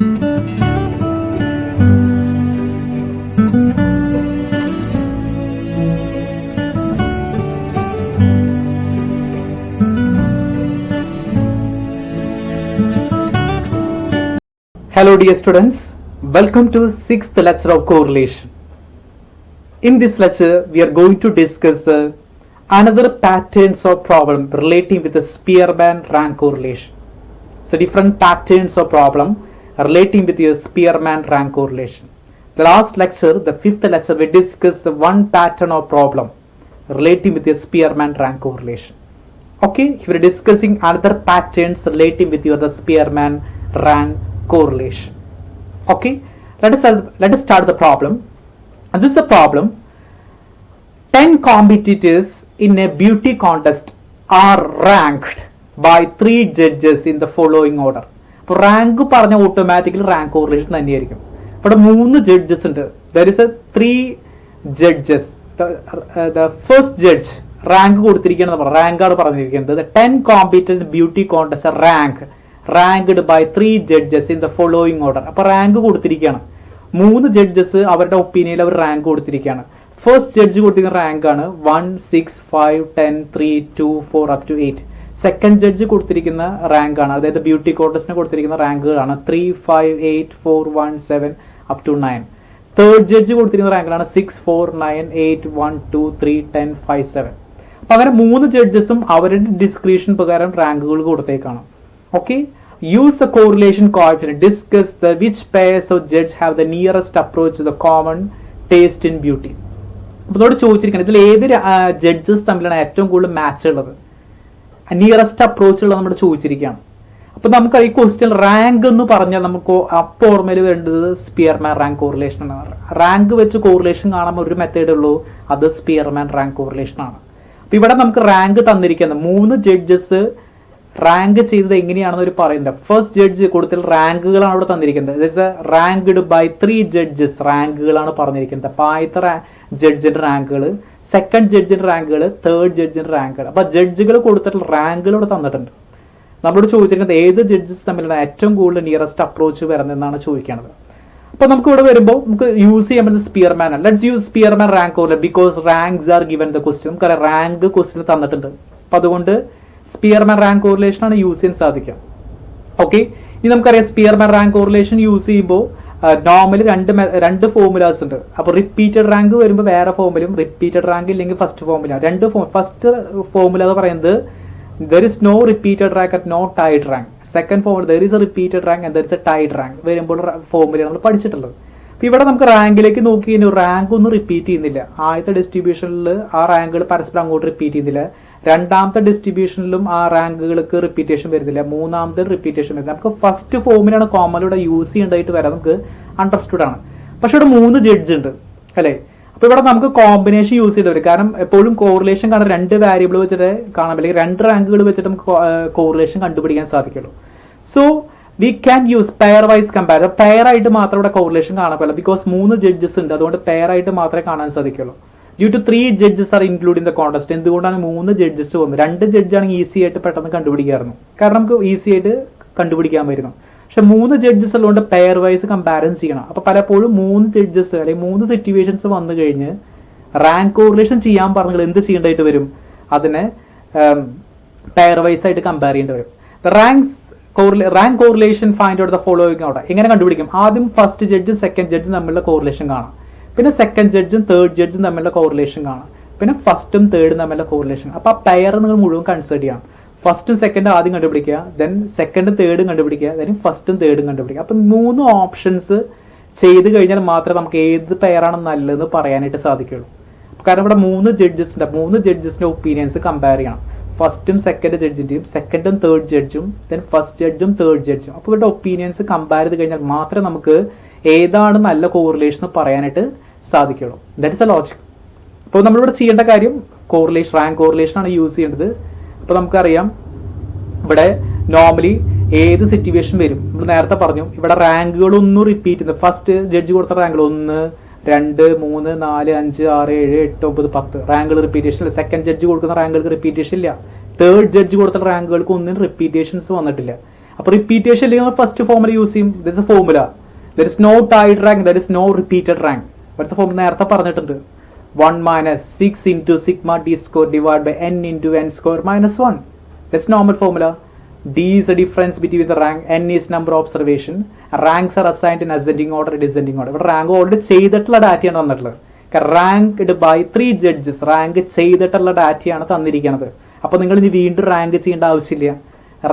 Hello dear students, welcome to 6th lecture of correlation. In this lecture, we are going to discuss another patterns of problem relating with the Spearman-Rank correlation. So different patterns of problem relating with the Spearman-Rank correlation. The last lecture, the 5th lecture, we discussed one pattern of problem relating with the Spearman-Rank correlation. Okay, we are discussing another patterns relating with the Spearman-Rank correlation. Okay, let us start the problem. And this is a problem. 10 competitors in a beauty contest are ranked by 3 judges in the following order. അപ്പോൾ rank പറഞ്ഞ automatically rank correlation തന്നെയായിരിക്കും. ഇവിടെ 3 judges ഉണ്ട്. There is 3 judges. The first judge rank കൊടുത്തിരിക്കുകയാണ്, റാങ്കാണ് പറഞ്ഞിരിക്കുന്നത്. 10 competent beauty contest ranked by 3 judges in the following order. അപ്പൊ rank കൊടുത്തിരിക്കുകയാണ്. 3 judges അവരുടെ ഒപ്പീനിയനിൽ അവർ റാങ്ക് കൊടുത്തിരിക്കുകയാണ്. ഫസ്റ്റ് ജഡ്ജ് കൊടുത്തിരിക്കുന്ന റാങ്ക് ആണ് 1, 6, 5, 10, 3, 2, 4 up to 8. സെക്കൻഡ് ജഡ്ജ് കൊടുത്തിരിക്കുന്ന റാങ്ക് ആണ്, അതായത് ബ്യൂട്ടി കോntestന് കൊടുത്തിരിക്കുന്ന റാങ്കുകളാണ് 3, 5, 8, 4, 1, 7 up to 9. തേർഡ് ജഡ്ജ് കൊടുത്തിരിക്കുന്ന റാങ്കാണ് 6, 4, 9, 8, 1, 2, 3, 10, 5, 7. അപ്പൊ അങ്ങനെ 3 ജഡ്ജസും അവരുടെ ഡിസ്ക്രിപ്ഷൻ പ്രകാരം റാങ്കുകൾ കൊടുത്തേക്കാണ്. Okay, use the correlation coefficient. Discuss the which pairs of judges have the nearest approach to the common taste in beauty. അപ്പോൾ ഇതോട് ചോദിച്ചിരിക്കുന്നത് ഇതിൽ ഏത് ജഡ്ജസ് തമ്മിലാണ് ഏറ്റവും കൂടുതൽ മാച്ച് ഉള്ളത്, നിയറസ്റ്റ് അപ്രോച്ച് ഉള്ളത് നമ്മൾ ചോദിച്ചിരിക്കുകയാണ്. അപ്പൊ നമുക്ക് ഈ ക്വസ്റ്റ്യൻ റാങ്ക് എന്ന് പറഞ്ഞാൽ നമുക്ക് അപ്പോൾ ഓർമ്മയിൽ വേണ്ടത് സ്പിയർമാൻ റാങ്ക് കോറിലേഷൻ ആണ്. റാങ്ക് വെച്ച് കോറിലേഷൻ കാണാൻ ഒരു മെത്തേഡേ ഉള്ളൂ, അത് സ്പിയർമാൻ റാങ്ക് കോറിലേഷൻ ആണ്. അപ്പൊ ഇവിടെ നമുക്ക് റാങ്ക് തന്നിരിക്കുന്നത് 3 ജഡ്ജസ് റാങ്ക് ചെയ്തത് എങ്ങനെയാണെന്ന് ഒരു പറയുന്നത്. ഫസ്റ്റ് ജഡ്ജ് കൊടുത്തിൽ റാങ്കുകളാണ് ഇവിടെ തന്നിരിക്കുന്നത്. റാങ്ക്ഡ് ബൈ 3 ജഡ്ജസ് റാങ്കുകളാണ് പറഞ്ഞിരിക്കുന്നത്. അപ്പൊ ആദ്യത്തെ ജഡ്ജിന്റെ റാങ്കുകൾ, സെക്കൻഡ് ജഡ്ജിന്റെ റാങ്കുകൾ, തേർഡ് ജഡ്ജിന്റെ റാങ്കുകൾ. അപ്പൊ ജഡ്ജുകൾ കൊടുത്തിട്ടുള്ള റാങ്കുകൾ ഇവിടെ തന്നിട്ടുണ്ട്. നമ്മളോട് ചോദിച്ചിരിക്കുന്നത് ഏത് ജഡ്ജസ് തമ്മിലാണ് ഏറ്റവും കൂടുതൽ നിയറസ്റ്റ് അപ്രോച്ച് വരുന്നതെന്നാണ് ചോദിക്കുന്നത്. അപ്പൊ നമുക്ക് ഇവിടെ വരുമ്പോൾ നമുക്ക് യൂസ് ചെയ്യാൻ പറ്റുന്ന സ്പിയർമാൻ ആണ്. Let's use Spearman rank correlation because ranks are given the question. നമുക്കറിയാം റാങ്ക് ക്വസ്റ്റ്യൻ തന്നിട്ടുണ്ട്. അപ്പൊ അതുകൊണ്ട് സ്പിയർമാൻ റാങ്ക് കോറിലേഷൻ ആണ് യൂസ് ചെയ്യാൻ സാധിക്കുക. ഓക്കെ, ഇനി നമുക്കറിയാം സ്പിയർമാൻ റാങ്ക് കോറിലേഷൻ യൂസ് ചെയ്യുമ്പോൾ നോർമലി രണ്ട് ഫോർമുലാസ് ഉണ്ട്. അപ്പൊ റിപ്പീറ്റഡ് റാങ്ക് വരുമ്പോൾ വേറെ ഫോർമുലയും, റിപ്പീറ്റഡ് റാങ്ക് ഇല്ലെങ്കിൽ ഫസ്റ്റ് ഫോർമുല. ഫസ്റ്റ് ഫോർമുല എന്ന് പറയുന്നത് there is no repeated rank at no tied rank. Second formula there is a repeated rank and there is a tied rank വരുമ്പോൾ formula നമ്മൾ പഠിച്ചിട്ടുള്ളത്. അപ്പൊ ഇവിടെ നമുക്ക് റാങ്കിലേക്ക് നോക്കി കഴിഞ്ഞാൽ റാങ്ക് ഒന്നും റിപ്പീറ്റ് ചെയ്യുന്നില്ല. ആദ്യത്തെ ഡിസ്ട്രിബ്യൂഷനിൽ ആ റാങ്കുകൾ പരസ്പരം അങ്ങോട്ട് റിപ്പീറ്റ് ചെയ്യുന്നില്ല. രണ്ടാമത്തെ ഡിസ്ട്രിബ്യൂഷനിലും ആ റാങ്കുകൾക്ക് റിപ്പീറ്റേഷൻ വരുന്നില്ല. മൂന്നാമത്തെ റിപ്പീറ്റേഷൻ വരുന്നില്ല. നമുക്ക് ഫസ്റ്റ് ഫോമിലാണ് കോമണിലൂടെ യൂസ് ചെയ്യേണ്ടതായിട്ട് വരാം, നമുക്ക് അണ്ടർസ്റ്റുഡ് ആണ്. പക്ഷെ ഇവിടെ 3 ജഡ്ജ് ഉണ്ട് അല്ലെ. അപ്പൊ ഇവിടെ നമുക്ക് കോമ്പിനേഷൻ യൂസ് ചെയ്ത് വരും. കാരണം എപ്പോഴും കോറിലേഷൻ കാണാൻ 2 വേരിയബിൾ വെച്ചിട്ട് കാണാൻ, അല്ലെങ്കിൽ 2 റാങ്കുകൾ വെച്ചിട്ട് നമുക്ക് കോറിലേഷൻ കണ്ടുപിടിക്കാൻ സാധിക്കുള്ളൂ. So we can use pairwise comparison. Pair ആയിട്ട് മാത്രം ഇവിടെ കോറിലേഷൻ കാണാൻ പറ്റില്ല, ബിക്കോസ് 3 ജഡ്ജസ് ഉണ്ട്. അതുകൊണ്ട് പെയർ ആയിട്ട് മാത്രമേ കാണാൻ സാധിക്കുള്ളൂ. Due to 3 judges are include in the contest. എന്തുകൊണ്ടാണ് 3 ജഡ്ജസ് വന്നത്? 2 ജഡ്ജ് ആണെങ്കിൽ ഈസി ആയിട്ട് പെട്ടെന്ന് കണ്ടുപിടിക്കായിരുന്നു, കാരണം നമുക്ക് ഈസി ആയിട്ട് കണ്ടുപിടിക്കാൻ പറ്റുന്നു. പക്ഷെ 3 ജഡ്ജസ് ഉള്ളതുകൊണ്ട് പെയർ വൈസ് കമ്പാരിസൺ ചെയ്യണം. അപ്പൊ പലപ്പോഴും 3 ജഡ്ജസ് അല്ലെങ്കിൽ 3 സിറ്റുവേഷൻസ് വന്നു കഴിഞ്ഞ് റാങ്ക് കോറിലേഷൻ ചെയ്യാൻ പറഞ്ഞാൽ എന്ത് ചെയ്യേണ്ടതായിട്ട് വരും? അതിനെ പെയർ വൈസ് ആയിട്ട് കമ്പയർ ചെയ്യേണ്ടി വരും. Rank correlation find out the following order. എങ്ങനെ കണ്ടുപിടിക്കും? ആദ്യം ഫസ്റ്റ് ജഡ്ജ് സെക്കൻഡ് ജഡ്ജ് തമ്മിലുള്ള കോറിലേഷൻ കാണാം, പിന്നെ സെക്കൻഡ് ജഡ്ജും തേർഡ് ജഡ്ജും തമ്മിലുള്ള കോറിലേഷൻ കാണാം, പിന്നെ ഫസ്റ്റും തേർഡും തമ്മിലുള്ള കോറിലേഷൻ. അപ്പൊ ആ പെയർ നിങ്ങൾ മുഴുവൻ കൺസിഡർ ചെയ്യാം. ഫസ്റ്റും സെക്കൻഡും ആദ്യം കണ്ടുപിടിക്കുക, ദെൻ സെക്കൻഡും തേർഡും കണ്ടുപിടിക്കുക, ദെൻ ഫസ്റ്റും തേർഡും കണ്ടുപിടിക്കുക. അപ്പൊ 3 ഓപ്ഷൻസ് ചെയ്ത് കഴിഞ്ഞാൽ മാത്രമേ നമുക്ക് ഏത് പെയറാണ് നല്ലതെന്ന് പറയാനായിട്ട് സാധിക്കുള്ളൂ. കാരണം ഇവിടെ 3 ജഡ്ജസ് ഉണ്ട്. 3 ജഡ്ജസിന്റെ ഒപ്പീനിയൻസ് കമ്പയർ ചെയ്യണം. ഫസ്റ്റും സെക്കൻഡ് ജഡ്ജിന്റെയും, സെക്കൻഡും തേർഡ് ജഡ്ജും, ദെൻ ഫസ്റ്റ് ജഡ്ജും തേർഡ് ജഡ്ജും. അപ്പൊ ഇവരുടെ ഒപ്പീനിയൻസ് കമ്പയർ ചെയ്ത് കഴിഞ്ഞാൽ മാത്രമേ നമുക്ക് ഏതാണ് നല്ല കോറിലേഷൻ പറയാനായിട്ട് സാധിക്കുള്ളൂ. That is A logic. അപ്പോൾ നമ്മളിവിടെ ചെയ്യേണ്ട കാര്യം കോറിലേഷൻ, റാങ്ക് കോറിലേഷൻ ആണ് യൂസ് ചെയ്യേണ്ടത്. അപ്പൊ നമുക്കറിയാം ഇവിടെ നോർമലി ഏത് സിറ്റുവേഷൻ വരും നമ്മൾ നേരത്തെ പറഞ്ഞു. ഇവിടെ റാങ്കുകളൊന്നും റിപ്പീറ്റ് ചെയ്യുന്നത്, ഫസ്റ്റ് ജഡ്ജ് കൊടുത്ത റാങ്കുകൾ 1, 2, 3, 4, 5, 6, 7, 8, 9, 10 റാങ്കുകൾ റിപ്പീറ്റേഷൻ ഇല്ല. സെക്കൻഡ് ജഡ്ജ് കൊടുക്കുന്ന റാങ്കുകൾക്ക് റിപ്പീറ്റേഷൻ ഇല്ല. തേർഡ് ജഡ്ജ് കൊടുത്ത റാങ്കുകൾക്ക് ഒന്നിനും റിപ്പീറ്റേഷൻസ് വന്നിട്ടില്ല. അപ്പോൾ റിപ്പീറ്റേഷൻ ഇല്ലെങ്കിൽ ഫസ്റ്റ് ഫോർമുല യൂസ് ചെയ്യും. This a formula, there is no tied rank, there is no repeated rank. ഇവിടുത്തെ ഫോർമുല നേരത്തെ പറഞ്ഞിട്ടുണ്ട്. 1 minus 6 into sigma d square divided by n into n square minus 1. That's normal formula. D is the difference between the rank, n is number of observation. Ranks are assigned in ascending order, descending order. But rank already ചെയ്തിട്ടുള്ള ഡാറ്റയാണ് തന്നിട്ടുള്ളത്. Ranked by 3 judges. Rank ചെയ്തിട്ടുള്ള ഡാറ്റയാണ് തന്നിരിക്കുന്നത്. അപ്പോൾ നിങ്ങൾ ഇനി വീണ്ടും റാങ്ക് ചെയ്യേണ്ട ആവശ്യമില്ല.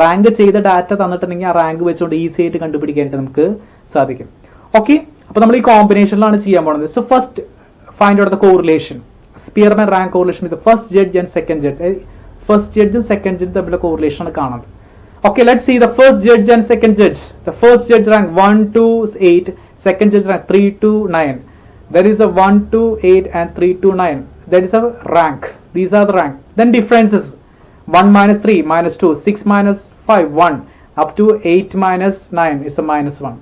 റാങ്ക് ചെയ്ത ഡാറ്റ തന്നിട്ടുണ്ടെങ്കിൽ ആ റാങ്ക് വെച്ചുകൊണ്ട് ഈസി ആയിട്ട് കണ്ടുപിടിക്കാനായിട്ട് നമുക്ക് സാധിക്കും. ഓക്കെ, അപ്പോൾ നമ്മൾ ഈ കോമ്പിനേഷനിലാണ് ചെയ്യാൻ പോകുന്നത്. So first find out the correlation. Spearman rank correlation with the first judge and second judge. First judge and second judge തമ്മിലുള്ള correlation ആണ് കാണുന്നത്. Okay, let's see the first judge and second judge. The first judge rank 1 to 8, second judge rank 3 to 9. There is a 1 to 8 and 3 to 9. That is a rank. These are the rank. Then differences. 1 minus 3 minus 2, 6 minus 5 1, up to 8 minus 9 is a minus 1.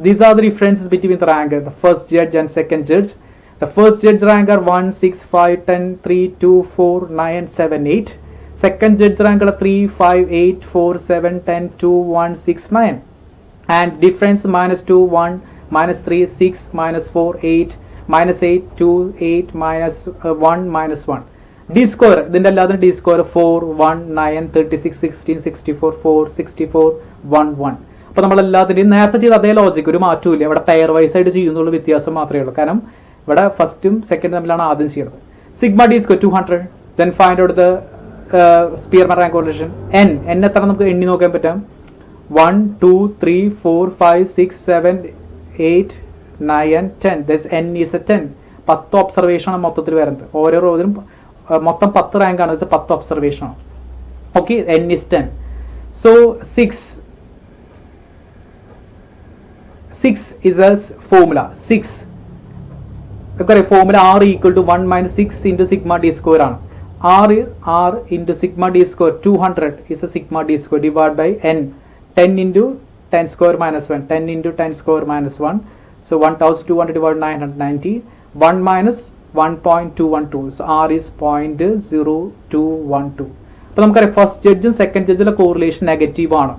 These are the differences between the rank, the first judge and second judge. The first judge rank are 1, 6, 5, 10, 3, 2, 4, 9, 7, 8. Second judge rank are 3, 5, 8, 4, 7, 10, 2, 1, 6, 9. And difference minus 2, 1, minus 3, 6, minus 4, 8, minus 8, 2, 8, minus 1, minus 1. D score, then the D score 4, 1, 9, 36, 16, 64, 4, 64, 1, 1. അപ്പോൾ നമ്മളെല്ലാത്തിൻ്റെയും നേരത്തെ ചെയ്ത അതേ logic, ഒരു മാറ്റവും ഇല്ല. ഇവിടെ pair vice ആയിട്ട് ചെയ്യുന്നുള്ള വ്യത്യാസം മാത്രമേ ഉള്ളൂ. കാരണം ഇവിടെ ഫസ്റ്റും സെക്കൻഡും തമ്മിലാണ് ആദ്യം ചെയ്യുന്നത്. Sigma D square 200. Then find out the Spearman rank correlation. N എത്ര നമുക്ക് എണ്ണി നോക്കാൻ പറ്റാം? 1, 2, 3, 4, 5, 6, 7, 8, 9, 10. Thus n is a 10. 10 observation ആണ് മൊത്തത്തിൽ വരുന്നത്. ഓരോ റോയിലും മൊത്തം 10 റാങ്ക് ആണ്, 10 ഒബ്സർവേഷൻ ആണ്. Okay, n is 10. So 6 is a formula. 6 formula R equal to 1 minus 6 into sigma d square ആണ്. R into sigma d square 200 is a sigma d square divided by n. 10 into 10 square minus 1. 10 into 10 square minus 1. So 1200 divided by 990. 1 minus 1.212. So R is 0.0212. അപ്പോൾ നമുക്കറിയാം first ജഡ്ജും second ജഡ്ജിലെ correlation negative ആണ്.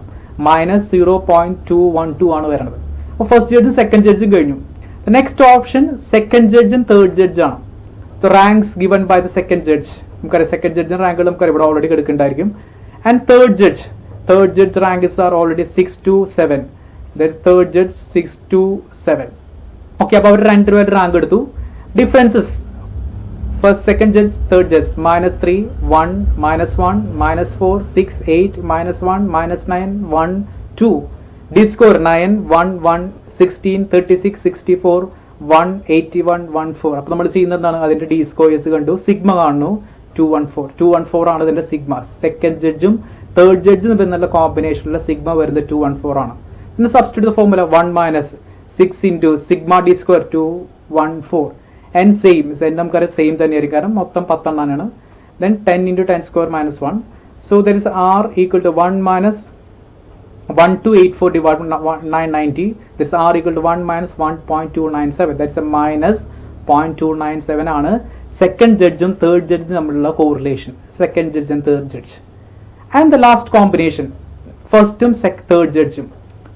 Minus 0.212 ആണ് വരുന്നത്. അപ്പോൾ first ജഡ്ജും second ജഡ്ജും കഴിഞ്ഞു. The next option, second judge and third judge ആണ്. The ranks given by the second judge. നമുക്കറിയാം second ജഡ്ജിന്റെ റാങ്കുകൾ നമുക്കറിയാം ഇവിടെ already എടുക്കുന്നുണ്ടായിരിക്കും. And third judge ranks are already 6 to 7. That is third judge 6 to 7. Okay, അപ്പോൾ അവർ രണ്ടുപേരുടെ rank എടുത്തു. Differences first second judge third judge minus 3, 1, minus 1, minus 4, 6, 8, minus 1, minus 9, 1, 2. D score 9, 1, 1, 16, 36, 64, 1, 81, 14. അപ്പോൾ നമ്മൾ ചെയ്യുന്നതാണ് അതിന്റെ ഡി സ്കോയേഴ്സ് കണ്ടു, സിഗ്മ കാണുന്നു 214 ആണ് ഇതിന്റെ സിഗ്മ. സെക്കൻഡ് ജഡ്ജും തേർഡ് ജഡ്ജും എന്നുള്ള കോമ്പിനേഷനിലുള്ള സിഗ്മ വരുന്നത് 214 ആണ്. പിന്നെ substitute formula 1 minus 6 into sigma d square 214. n same, നമുക്കറിയാം സെയിം തന്നെയായിരിക്കും കാരണം മൊത്തം 10 എണ്ണാണ്. then 10 into 10 square minus 1. so there is R equal to 1 minus 1284 divided by 990. This R equal to 1 minus 1.297. That's a minus 0.297 ആണ് second ജഡ്ജും third ജഡ്ജും തമ്മിലുള്ള correlation. Second judge and third judge. And the last combination ഫസ്റ്റും third ജഡ്ജും.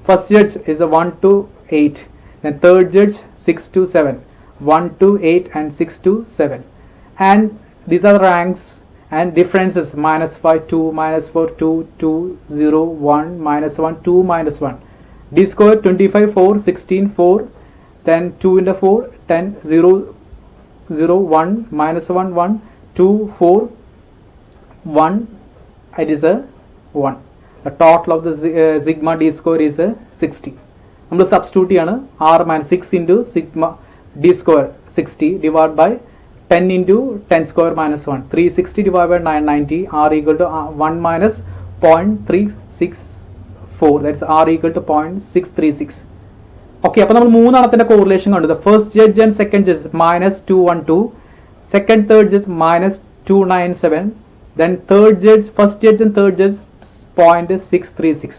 First judge is a 1 to 8. Then third judge 6 to 7. 1 to 8 and 6 to 7. And these are the ranks. And differences minus 5, 2, minus 4, 2, 2, 0, 1, minus 1, 2, minus 1. D score 25, 4, 16, 4. Then 2 into 4, 10, 0, 0, 1, minus 1, 1, 2, 4, 1. It is a 1. The total of the sigma D score is a 60. നമ്മൾ substitute ചെയ്യാണ്. R minus 6 into sigma D score 60 divided by 10 into 10 square minus 1. 360 divided by 990. R equal to 1 minus 0.364. That's R equal to 0.636. Okay, അപ്പോൾ നമ്മൾ മൂന്നെണ്ണത്തിന്റെ correlation കണ്ടു. First judge and second judge minus 212. Second third judge minus 297. then third judge, first judge and third judge 0.636.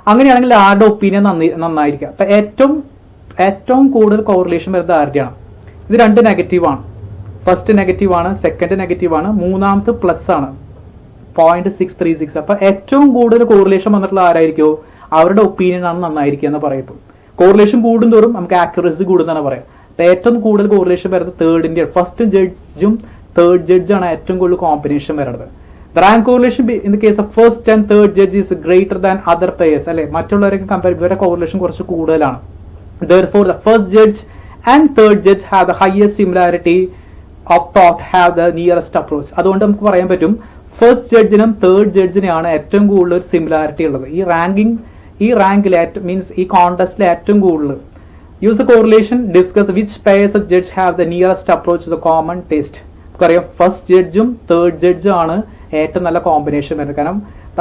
അങ്ങനെയാണെങ്കിൽ ആരുടെ opinion നന്നായിരിക്കും. അപ്പൊ ഏറ്റവും കൂടുതൽ correlation വരുന്നത് ആരുടെയാണ്? ഇത് രണ്ട് നെഗറ്റീവാണ്. ഫസ്റ്റ് നെഗറ്റീവ് ആണ്, സെക്കൻഡ് നെഗറ്റീവ് ആണ്, മൂന്നാമത്തെ പ്ലസ് ആണ് 0.636. അപ്പൊ ഏറ്റവും കൂടുതൽ കോറിലേഷൻ വന്നിട്ടുള്ള ആരായിരിക്കുമോ അവരുടെ ഒപ്പീനിയൻ ആണ് നന്നായിരിക്കുക എന്ന് പറയപ്പെടും. കോറിലേഷൻ കൂടുന്തോറും നമുക്ക് ആക്യുറസി കൂടുന്നതാണ് പറയാം. അപ്പൊ ഏറ്റവും കൂടുതൽ കോറിലേഷൻ വരുന്നത് തേർഡിന്റെ ഫസ്റ്റ് ജഡ്ജും തേർഡ് ജഡ്ജാണ് ഏറ്റവും കൂടുതൽ കോമ്പിനേഷൻ വരുന്നത്. The rank correlation in the case of first and third judge is greater than other pairs. അല്ലെ, മറ്റുള്ളവരൊക്കെ കമ്പയർ ഇവരുടെ കോറിലേഷൻ കുറച്ച് കൂടുതലാണ്. Therefore, the first judge and third judge have the highest similarity of thought, have the nearest approach. അതുകൊണ്ട് നമുക്ക് പറയാൻ പറ്റും first ജഡ്ജിനും third ജഡ്ജിനെയാണ് ഏറ്റവും കൂടുതൽ സിമിലാരിറ്റി ഉള്ളത്. ഈ റാങ്കിൽ മീൻസ് ഈ കോൺടെസ്റ്റിലെ ഏറ്റവും കൂടുതൽ. Use A correlation discuss which pairs of judge have the nearest approach to the common taste. നമുക്കറിയാം ഫസ്റ്റ് ജഡ്ജും തേർഡ് ജഡ്ജും ആണ് ഏറ്റവും നല്ല കോമ്പിനേഷൻ വരുന്നത്. കാരണം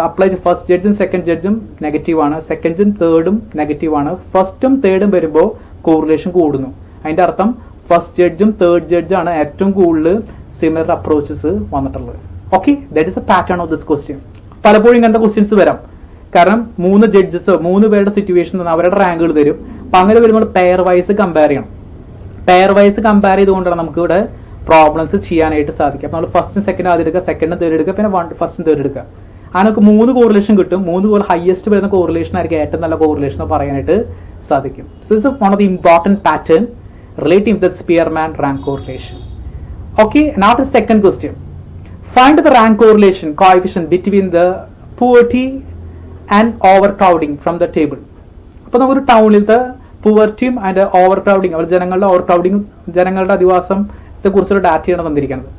അപ്ലൈ ഫസ്റ്റ് ജഡ്ജും സെക്കൻഡ് ജഡ്ജും നെഗറ്റീവ് ആണ്, സെക്കൻഡും തേർഡും നെഗറ്റീവ് ആണ്. ഫസ്റ്റും തേർഡും വരുമ്പോൾ കോറിലേഷൻ കൂടുന്നു. അതിന്റെ അർത്ഥം ഫസ്റ്റ് ജഡ്ജും തേർഡ് ജഡ്ജാണ് ഏറ്റവും കൂടുതൽ സിമിലർ അപ്രോച്ചസ് വന്നിട്ടുള്ളത്. Okay, that is A pattern of this question. പലപ്പോഴും ഇങ്ങനത്തെ ക്വസ്റ്റ്യൻസ് വരാം. കാരണം 3 ജഡ്ജസ് 3 പേരുടെ സിറ്റുവേഷൻ അവരുടെ റാങ്കുകൾ തരും. അപ്പൊ അങ്ങനെ വരുമ്പോൾ പെയർ വൈസ് കമ്പയർ ചെയ്യണം. പെയർ വൈസ് കമ്പയർ ചെയ്തുകൊണ്ടാണ് നമുക്ക് ഇവിടെ പ്രോബ്ലംസ് ചെയ്യാനായിട്ട് സാധിക്കും. നമ്മൾ ഫസ്റ്റും സെക്കൻഡ് ആദ്യം എടുക്കുക, സെക്കൻഡും തേർഡ് എടുക്കുക, പിന്നെ ഫസ്റ്റും തേർഡ് എടുക്കുക. അതിനൊക്കെ 3 കോറിലേഷൻ കിട്ടും. 3 പോലെ ഹയസ്റ്റ് വരുന്ന കോറിലേഷൻ ആയിരിക്കും ഏറ്റവും നല്ല കോറിലേഷൻ പറയാനായിട്ട് സാധിക്കും. So this is one of the important pattern relating with the Spearman rank correlation. Okay, now the second question. Find the rank correlation coefficient between the poverty and over crowding from the table. അപ്പൊ നമുക്കൊരു ടൗണിലത്തെ പോവർട്ടിയും and over crowding, അവർ ജനങ്ങളുടെ over crowding, ജനങ്ങളുടെ അധിവാസത്തെ കുറിച്ചുള്ള ഡാറ്റയാണ് തന്നിരിക്കുന്നത്.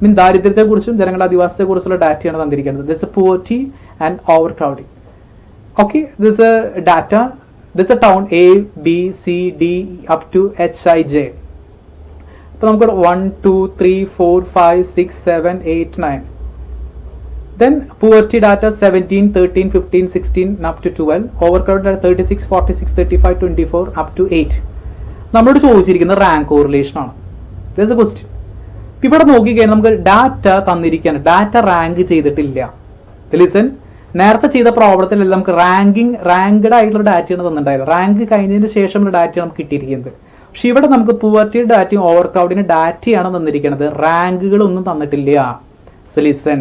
മീൻ ദാരിദ്ര്യത്തെ കുറിച്ചും ജനങ്ങളുടെ അധിവാസത്തെ കുറിച്ചുള്ള ഡാറ്റയാണ് തന്നിരിക്കുന്നത്. This A poverty and over crowding. Okay, this A data, this A town A, B, C, D up to H, I, J. അപ്പൊ നമുക്ക് 1, 2, 3, 4, 5, 6, 7, 8, 9. Then poverty data 17, 13, 15, 16 up to 12. Overcrowded data 36, 46, 35, 24 up to 8. നമ്മളോട് ചോദിച്ചിരിക്കുന്നത് rank correlation ആണ്. There's a question. ഇവിടെ നോക്കിക്കഴിഞ്ഞാൽ നമുക്ക് data തന്നിരിക്കുകയാണ്. Data rank ചെയ്തിട്ടില്ല. ലിസൺ, നേരത്തെ ചെയ്ത പ്രോബ്ലത്തിലെല്ലാം നമുക്ക് റാങ്ക്ഡ് ആയിട്ടുള്ള ഡാറ്റയാണ് തന്നിട്ടുണ്ടായത്. റാങ്ക് കഴിഞ്ഞതിന് ശേഷമുള്ള ഡാറ്റയാണ് നമുക്ക് കിട്ടിയിരിക്കുന്നത്. പക്ഷെ ഇവിടെ നമുക്ക് പുവർട്ടി ഡാറ്റയും ഓവർ ക്രൗഡിന്റെ ഡാറ്റയാണ് തന്നിരിക്കുന്നത്. റാങ്കുകളൊന്നും തന്നിട്ടില്ല. So listen,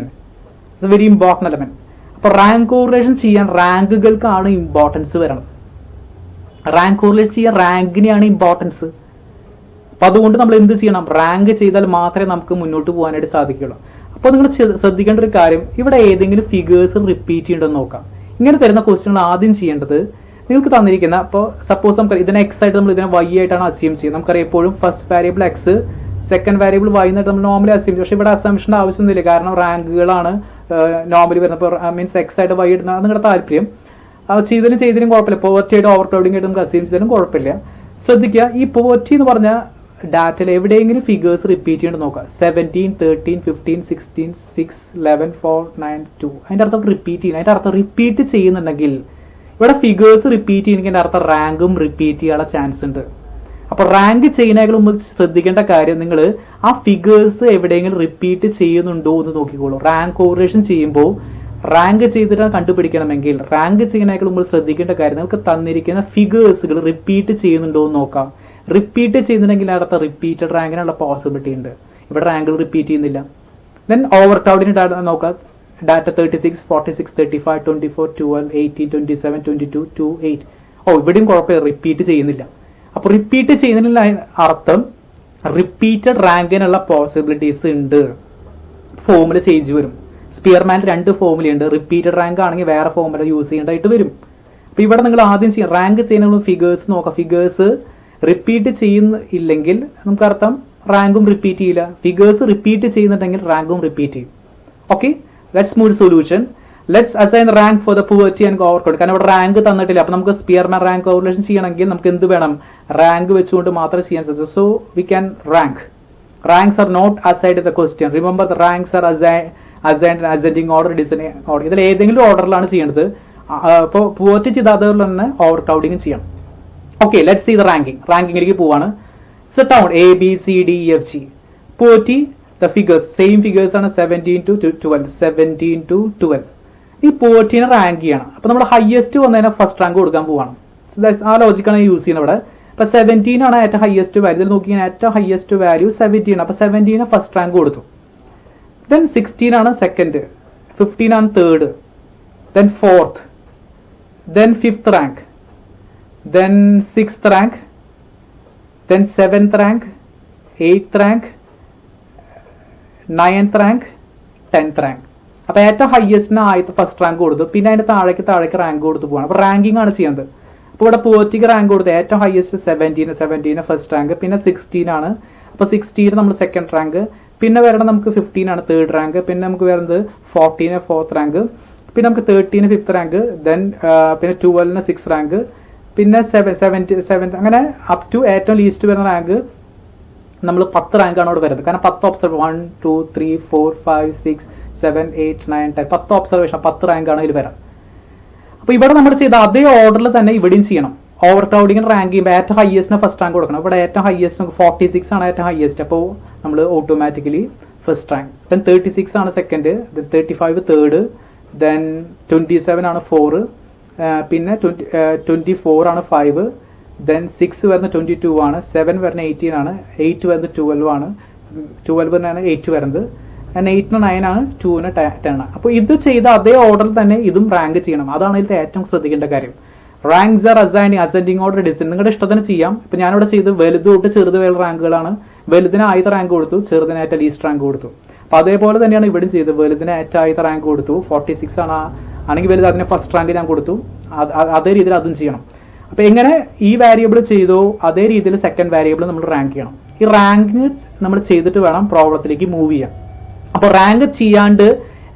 it's A very important element. അപ്പൊ റാങ്ക് കോറിലേഷൻ ചെയ്യാൻ റാങ്കുകൾക്കാണ് ഇമ്പോർട്ടൻസ് വരണം. റാങ്ക് കോറിലേഷൻ ചെയ്യാൻ റാങ്കിനെയാണ് ഇമ്പോർട്ടൻസ്. അപ്പൊ അതുകൊണ്ട് നമ്മൾ എന്ത് ചെയ്യണം? റാങ്ക് ചെയ്താൽ മാത്രമേ നമുക്ക് മുന്നോട്ട് പോകാനായിട്ട് സാധിക്കുള്ളൂ. അപ്പോൾ നിങ്ങൾ ശ്രദ്ധിക്കേണ്ട ഒരു കാര്യം, ഇവിടെ ഏതെങ്കിലും ഫിഗേഴ്സ് റിപ്പീറ്റ് ചെയ്യണമെന്ന് നോക്കാം. ഇങ്ങനെ തരുന്ന ക്വസ്റ്റ്യനുകൾ ആദ്യം ചെയ്യേണ്ടത് നിങ്ങൾക്ക് തന്നിരിക്കുന്ന, അപ്പോൾ സപ്പോസ് നമുക്ക് ഇതിനെ എക്സ് ആയിട്ട് നമ്മൾ ഇതിനെ വൈ ആയിട്ടാണ് അസ്യൂം ചെയ്യുന്നത്. നമുക്കറിയാം എപ്പോഴും first variable X, second variable Y എന്നിട്ട് നമ്മൾ നോർമലി അസ്യൂം ചെയ്യും. പക്ഷെ ഇവിടെ അസംഷന്റെ ആവശ്യമൊന്നുമില്ല, കാരണം റാങ്കുകളാണ് നോർമലി വരുന്നത്. ഇപ്പോൾ മീൻസ് എക്സ് ആയിട്ട് വൈ ഇടുന്ന നിങ്ങളുടെ താല്പര്യം. ചെയ്തതിനും കുഴപ്പമില്ല. പോവർട്ടി ആയിട്ട് ഓവർ ക്രൗഡിംഗ് ആയിട്ട് നമുക്ക് അസ്യൂം ചെയ്താലും കുഴപ്പമില്ല. ശ്രദ്ധിക്കുക, ഈ പോവർട്ടി എന്ന് പറഞ്ഞ ഡാറ്റയിൽ എവിടെയെങ്കിലും ഫിഗേഴ്സ് റിപ്പീറ്റ് ചെയ്യേണ്ടി നോക്കുക. 17, 13, 15, 16, 6, 11, 4, 9, 2. അതിന്റെ അർത്ഥം റിപ്പീറ്റ് ചെയ്യുന്നത്. അതിന്റെ അർത്ഥം റിപ്പീറ്റ് ചെയ്യുന്നുണ്ടെങ്കിൽ ഇവിടെ ഫിഗേഴ്സ് റിപ്പീറ്റ് ചെയ്യുന്നതിന്റെ അർത്ഥം റാങ്കും റിപ്പീറ്റ് ചെയ്യാനുള്ള ചാൻസ് ഉണ്ട്. അപ്പൊ റാങ്ക് ചെയ്യുന്നതിന് മുമ്പ് ശ്രദ്ധിക്കേണ്ട കാര്യം, നിങ്ങൾ ആ ഫിഗേഴ്സ് എവിടെയെങ്കിലും റിപ്പീറ്റ് ചെയ്യുന്നുണ്ടോ എന്ന് നോക്കിക്കോളൂ. റാങ്ക് കോറിലേഷൻ ചെയ്യുമ്പോൾ റാങ്ക് ചെയ്തിട്ട് കണ്ടുപിടിക്കണമെങ്കിൽ റാങ്ക് ചെയ്യുന്നതിന് മുമ്പ് ശ്രദ്ധിക്കേണ്ട കാര്യം, നിങ്ങൾക്ക് തന്നിരിക്കുന്ന ഫിഗേഴ്സുകൾ റിപ്പീറ്റ് ചെയ്യുന്നുണ്ടോ എന്ന് നോക്കാം. റിപ്പീറ്റ് ചെയ്യുന്നുണ്ടെങ്കിൽ അടുത്ത റിപ്പീറ്റഡ് റാങ്കിനുള്ള പോസിബിലിറ്റി ഉണ്ട്. ഇവിടെ റാങ്കുകൾ റിപ്പീറ്റ് ചെയ്യുന്നില്ല. ദെൻ ഓവർ ക്രൗഡിന് ഡാറ്റ നോക്കാം. ഡാറ്റ 36, 46, 35, 24, 12, 18, 27, 22, 2, 8. ഇവിടെയും കുഴപ്പമില്ല, റിപ്പീറ്റ് ചെയ്യുന്നില്ല. അപ്പൊ റിപ്പീറ്റ് ചെയ്യുന്നതിനുള്ള അർത്ഥം റിപ്പീറ്റഡ് റാങ്കിനുള്ള പോസിബിലിറ്റീസ് ഉണ്ട്. ഫോമുല ചേഞ്ച് വരും. സ്പിയർമാൻ 2 ഫോമുലയുണ്ട്. റിപ്പീറ്റഡ് റാങ്ക് ആണെങ്കിൽ വേറെ ഫോമുല യൂസ് ചെയ്യേണ്ടതായിട്ട് വരും. അപ്പൊ ഇവിടെ നിങ്ങൾ ആദ്യം ചെയ്യാം, റാങ്ക് ചെയ്യുന്ന ഫിഗേഴ്സ് നോക്കാം. ഫിഗേഴ്സ് റിപ്പീറ്റ് ചെയ്യുന്നില്ലെങ്കിൽ നമുക്ക് അർത്ഥം റാങ്കും റിപ്പീറ്റ് ചെയ്യില്ല. ഫിഗേഴ്സ് റിപ്പീറ്റ് ചെയ്യുന്നുണ്ടെങ്കിൽ റാങ്കും റിപ്പീറ്റ് ചെയ്യും. Okay, let's move solution. Let's assign rank for the poverty and over crowd. കാരണം ഇവിടെ റാങ്ക് തന്നിട്ടില്ല. അപ്പൊ നമുക്ക് സ്പിയർമാൻ റാങ്ക് കോറിലേഷൻ ചെയ്യണമെങ്കിൽ നമുക്ക് എന്ത് വേണം? റാങ്ക് വെച്ചുകൊണ്ട് മാത്രമേ ചെയ്യാൻ സാധിക്കൂ. So we can rank. Ranks are not assigned the question. Remember the ranks are ascending order, descending order. ഇതിൽ ഏതെങ്കിലും ഓർഡറിലാണ് ചെയ്യേണ്ടത്. അപ്പോൾ പോവർട്ടി ചെയ്ത അതുപോലെ തന്നെ ഓവർ ക്രൗഡിങ് ചെയ്യണം. Okay, let's see the ranking. റാങ്കിങ്ങിലേക്ക് പോവാണ്. It's a town A, B, C, D, E, F, G. Poverty, the figures, same figures ആണ് 17 to 12. 17 to 12. ഈ പോവർട്ടിനെ റാങ്ക് ചെയ്യണം. അപ്പൊ നമ്മൾ ഹയസ്റ്റ് വന്നതിനെ ഫസ്റ്റ് റാങ്ക് കൊടുക്കാൻ പോവാണ്. ആ ലോജിക്കാണ് യൂസ് ചെയ്യുന്നത് ഇവിടെ. അപ്പൊ 17 ആണ് ഏറ്റവും ഹയസ്റ്റ് വാല്യൂ. ഇതിൽ നോക്കി ഏറ്റവും ഹയസ്റ്റ് വാല്യൂ 17 ആണ്. അപ്പൊ 17 ഫസ്റ്റ് റാങ്ക് കൊടുത്തു. ദെൻ 16 ആണ് സെക്കൻഡ്, 15 ആണ് third, then fourth, then 5th rank, then 6th rank, then 7th rank, 8th rank, 9th rank, 10th rank. അപ്പോൾ ഏറ്റവും ഹയസ്റ്റിന് ആദ്യത്തെ ഫസ്റ്റ് റാങ്ക് കൊടുത്തു, പിന്നെ അതിന്റെ താഴേക്ക് റാങ്ക് കൊടുത്തു പോകണം. അപ്പോൾ റാങ്കിങ് ആണ് ചെയ്യുന്നത്. അപ്പോൾ ഇവിടെ പോറ്റിക്ക് റാങ്ക് കൊടുത്തു, ഏറ്റവും ഹയസ്റ്റ് 17 ഫസ്റ്റ് റാങ്ക്, പിന്നെ 16 ആണ്. അപ്പോൾ 16 നമ്മൾ സെക്കൻഡ് റാങ്ക്, പിന്നെ വരണം നമുക്ക് 15 ആണ് തേർഡ് റാങ്ക്, പിന്നെ നമുക്ക് വരുന്നത് 14 ഫോർത്ത് റാങ്ക്, പിന്നെ നമുക്ക് 13 ഫിഫ്ത്ത് റാങ്ക്, ദെൻ പിന്നെ 12 സിക്സ് റാങ്ക്, പിന്നെ 7 അങ്ങനെ അപ് ടു ഏറ്റവും ലീസ്റ്റ് വരുന്ന റാങ്ക് നമ്മൾ 10 റാങ്കാണ് അവിടെ വരുന്നത്. കാരണം 10 ഒബ്സർവ് 1 2 3 4 5 6 7 8 9 10 10 ഒബ്സർവേഷൻ 10 റാങ്കാണ് ഇതിൽ വരാം. അപ്പോൾ ഇവിടെ നമ്മൾ ചെയ്ത അതേ ഓർഡറിൽ തന്നെ ഇവിടെയും ചെയ്യണം. ഓവർ ക്രൗഡിങ് റാങ്ക് ചെയ്യുമ്പോൾ ഏറ്റവും ഹയസ്റ്റിന് ഫസ്റ്റ് റാങ്ക് കൊടുക്കണം. ഇവിടെ ഏറ്റവും ഹയസ്റ്റ് 46 ആണ് ഏറ്റവും ഹയസ്റ്റ്. അപ്പോൾ നമ്മൾ ഓട്ടോമാറ്റിക്കലി ഫസ്റ്റ് റാങ്ക്. ദെൻ 36 ആണ് സെക്കൻഡ്, ദെൻ 35 തേർഡ്, ദെൻ 27 ആണ് 4, പിന്നെ 24 ആണ് 5, ദെൻ 6 വരുന്ന 22 ആണ്, 7 വരുന്ന 18 ആണ്, 8 വരുന്ന 12 ആണ്, 12 8 വരുന്നത്, ആൻഡ് 8 9 ആണ്, 2 10 ആണ്. അപ്പോൾ ഇത് ചെയ്ത അതേ ഓർഡറിൽ തന്നെ ഇതും റാങ്ക് ചെയ്യണം. അതാണ് ഇതിൽ ഏറ്റവും ശ്രദ്ധിക്കേണ്ട കാര്യം. Ranks are ascending order descending. നിങ്ങളുടെ ഇഷ്ടത്തിന് ചെയ്യാം. ഇപ്പൊ ഞാനിവിടെ ചെയ്ത് വലുത് തൊട്ട് ചെറുത് വരെ റാങ്കുകളാണ്. വലുതിന് ആദ്യത്തെ റാങ്ക് കൊടുത്തു, ചെറുതിന് ഏറ്റവും ലീസ്റ്റ് റാങ്ക് കൊടുത്തു. അപ്പൊ അതേപോലെ തന്നെയാണ് ഇവിടെ ചെയ്തത്. വലുതിന് ഏറ്റവും ആദ്യത്തെ റാങ്ക് കൊടുത്തു, 46 ആണ് ആണെങ്കിൽ വലുത് അതിന് ഫസ്റ്റ് റാങ്ക് ഞാൻ കൊടുത്തു. അതേ രീതിയിൽ അതും ചെയ്യണം. അപ്പൊ എങ്ങനെ ഈ വാരിയബിൾ ചെയ്തോ അതേ രീതിയിൽ സെക്കൻഡ് വാരിയബിൾ നമ്മൾ റാങ്ക് ചെയ്യണം. ഈ റാങ്ക് നമ്മൾ ചെയ്തിട്ട് വേണം പ്രോബ്ലത്തിലേക്ക് മൂവ് ചെയ്യാൻ. അപ്പോൾ റാങ്ക് ചെയ്യാണ്ട്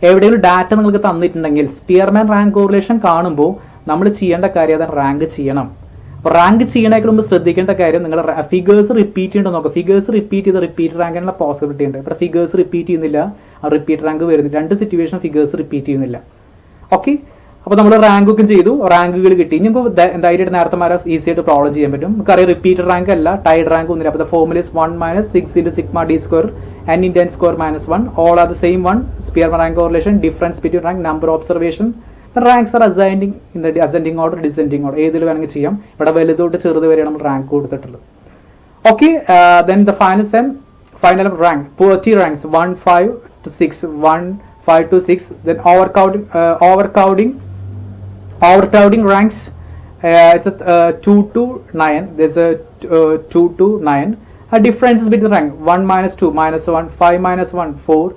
എവിടെയെങ്കിലും ഡാറ്റ നിങ്ങൾക്ക് തന്നിട്ടുണ്ടെങ്കിൽ സ്പിയർമാൻ റാങ്ക് കോറിലേഷൻ കാണുമ്പോൾ നമ്മൾ ചെയ്യേണ്ട കാര്യം അതാണ് റാങ്ക് ചെയ്യണം. അപ്പോൾ റാങ്ക് ചെയ്യണേക്ക് മുമ്പ് ശ്രദ്ധിക്കേണ്ട കാര്യം നിങ്ങൾ ഫിഗേഴ്സ് റിപ്പീറ്റ് ചെയ്യണ്ടോ നോക്കുക. ഫിഗേഴ്സ് റിപ്പീറ്റ് ചെയ്ത് റിപ്പീറ്റ് റാങ്കിനുള്ള പോസിബിലിറ്റി ഉണ്ട്. ഇവിടെ ഫിഗേഴ്സ് റിപ്പീറ്റ് ചെയ്യുന്നില്ല, റിപ്പീറ്റ് റാങ്ക് വരുന്നില്ല. രണ്ട് സിറ്റുവേഷൻ ഫിഗേഴ്സ് റിപ്പീറ്റ് ചെയ്യുന്നില്ല. ഓക്കെ, അപ്പോൾ നമ്മൾ റാങ്കൊക്കെ ചെയ്തു, റാങ്കുകൾ കിട്ടി. ഇനിയിപ്പോൾ ധൈര്യമായിട്ട് നേരത്തെ ഈസി ആയിട്ട് പ്രോബ്ലം ചെയ്യാൻ പറ്റും. നമുക്കറിയാം റിപ്പീറ്റഡ് റാങ്ക് അല്ല, ടൈഡ് റാങ്ക് ഒന്നുമില്ല. അപ്പോൾ formula is 1 - 6 × sigma d square n × n square -1 all are the same one. Spearman rank correlation, difference between rank, number of observation. The ranks are ascending in the ascending order, descending order. ഏതിൽ വേണമെങ്കിൽ ചെയ്യാം. ഇവിടെ വലുതോട്ട് ചെറുത് വരെയാണ് നമ്മൾ rank കൊടുത്തിട്ടുള്ളത്. Okay, then the final rank, poverty ranks 1 5 to 6, 1 5 to 6. Then overcrowding ranks, it's a 2 to 9. There's a 2 to 9. Differences between rank 1 - 2 -1, 5 - 1 4,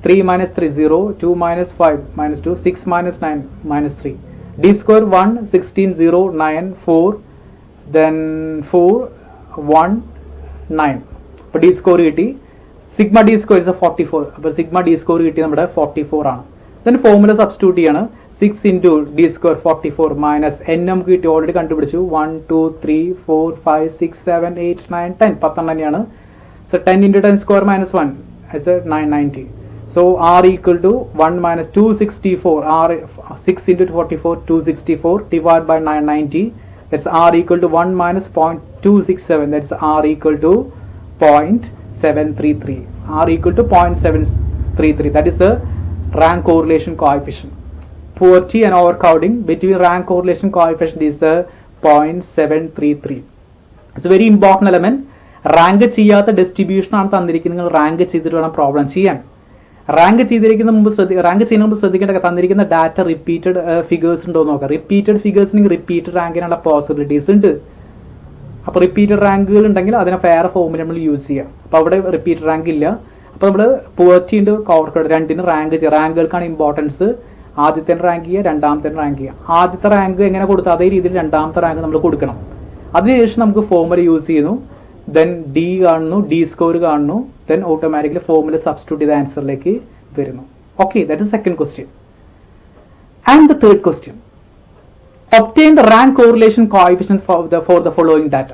3 - 3 0, 2 - 5 -2, 6 - 9 -3. D square 1 16 0 9 4, then 4 1 9. അപ്പോൾ D score കിട്ടി. Sigma D square is 44. അപ്പോൾ sigma D score കിട്ടി നമ്മുടെ 44 ആണ്. then formula substitute ചെയ്യാണ്. 6 × d square 44 minus n നമുക്ക് കിട്ടി, already കണ്ടുപിടിച്ചു. 1 2 3 4 5 6 7 8 9 10 10 തന്നെയാണ്. So 10 × 10 square -1 is 990. So r equal to 1 - 264. R 6 × 44 264 divided by 990. That's r equal to 1 - 0.267. That's r equal to 0.733. R equal to 0.733. That is the rank correlation coefficient. Poverty and overcrowding between rank correlation coefficient is 0.733. It's a very important element. Rank ചെയ്യാത്ത distribution ആണ് തന്നിരിക്കുന്നത്. നിങ്ങൾ rank ചെയ്തിട്ട് വേണം problem ചെയ്യാൻ. Rank ചെയ്യുന്ന മുമ്പ് ശ്രദ്ധിക്കേണ്ട തന്നിരിക്കുന്ന ഡാറ്റ റിപ്പീറ്റഡ് ഫിഗേഴ്സ് ഉണ്ടോ നോക്കാം. റിപ്പീറ്റഡ് ഫിഗേഴ്സിന് റിപ്പീറ്റഡ് റാങ്കിനുള്ള പോസിബിലിറ്റീസ് ഉണ്ട്. അപ്പോൾ റിപ്പീറ്റഡ് റാങ്കുകൾ ഉണ്ടെങ്കിൽ അതിനെ ഫെയർ ഫോമിൽ നമ്മൾ യൂസ് ചെയ്യാം. അപ്പോൾ അവിടെ റിപ്പീറ്റഡ് റാങ്ക് ഇല്ല. അപ്പോൾ നമ്മൾ പോവർട്ടി ഉണ്ട് ഓവർക്രൗഡ് രണ്ടിനും റാങ്ക് ചെയ്യുക. റാങ്കുകൾക്കാണ് ഇമ്പോർട്ടൻസ്. ആദ്യത്തെ റാങ്ക് ചെയ്യുക, രണ്ടാമത്തെ റാങ്ക് ചെയ്യുക. ആദ്യത്തെ റാങ്ക് എങ്ങനെ കൊടുത്തു അതേ രീതിയിൽ രണ്ടാമത്തെ റാങ്ക് നമ്മൾ കൊടുക്കണം. അതിനുശേഷം നമുക്ക് ഫോർമുല യൂസ് ചെയ്യുന്നു. ദെൻ ഡി കാണുന്നു, ഡി സ്കോർ കാണുന്നു, ദെൻ ഓട്ടോമാറ്റിക്കലി ഫോർമുല സബ്സ്റ്റിറ്റ്യൂട്ട് ചെയ്ത ആൻസറിലേക്ക് വരുന്നു. Okay, that is second question. And the third question, obtain the rank correlation coefficient for the following data.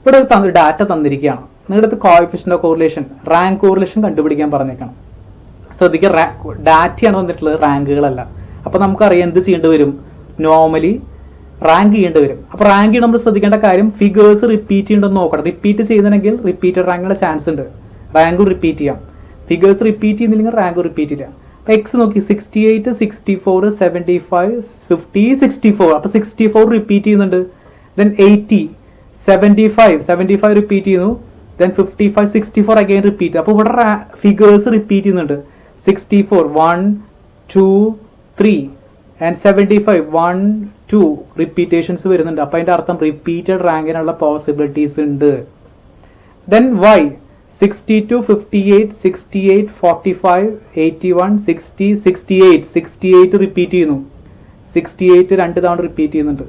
ഇവിടെ ഒരു ഡാറ്റ തന്നിരിക്കുകയാണ്. നിങ്ങളുടെ കോഎഫിഷ്യന്റ് കോറിലേഷൻ റാങ്ക് കോറിലേഷൻ കണ്ടുപിടിക്കാൻ പറഞ്ഞേക്കണം. ശ്രദ്ധിക്കുക, ഡാറ്റയാണ് വന്നിട്ടുള്ളത്, റാങ്കുകളല്ല. അപ്പൊ നമുക്കറിയാം എന്ത് ചെയ്യേണ്ടി വരും. നോർമലി റാങ്ക് ചെയ്യേണ്ടി വരും. അപ്പൊ റാങ്ക് നമ്മൾ ശ്രദ്ധിക്കേണ്ട കാര്യം ഫിഗേഴ്സ് റിപ്പീറ്റ് ചെയ്യണമെന്ന് നോക്കണം. റിപ്പീറ്റ് ചെയ്തിട്ടുണ്ടെങ്കിൽ റിപ്പീറ്റഡ് റാങ്കിനുള്ള ചാൻസ് ഉണ്ട്. റാങ്ക് റിപ്പീറ്റ് ചെയ്യാം. ഫിഗേഴ്സ് റിപ്പീറ്റ് ചെയ്യുന്നില്ലെങ്കിൽ റാങ്ക് റിപ്പീറ്റ് ചെയ്യാം. അപ്പൊ എക്സ് നോക്കി 68 64 75 50 64. അപ്പൊ 64 റിപ്പീറ്റ് ചെയ്യുന്നുണ്ട്. ദെൻ 80 75 റിപ്പീറ്റ് ചെയ്യുന്നു. Then 55 64 again repeat. അപ്പൊ ഇവിടെ ഫിഗേഴ്സ് റിപ്പീറ്റ് ചെയ്യുന്നുണ്ട്. 64 1 2 3 and 75 1 2 റിപ്പീറ്റേഷൻസ് വരുന്നുണ്ട്. അപ്പൊ അതിന്റെ അർത്ഥം റിപ്പീറ്റഡ് റാങ്കിനുള്ള പോസിബിലിറ്റീസ് ഉണ്ട്. ദെൻ വൈ 62, 58, 68, 45, 81, 60, 68 റിപ്പീറ്റ് ചെയ്യുന്നു. 68 2 തവണ റിപ്പീറ്റ് ചെയ്യുന്നുണ്ട്.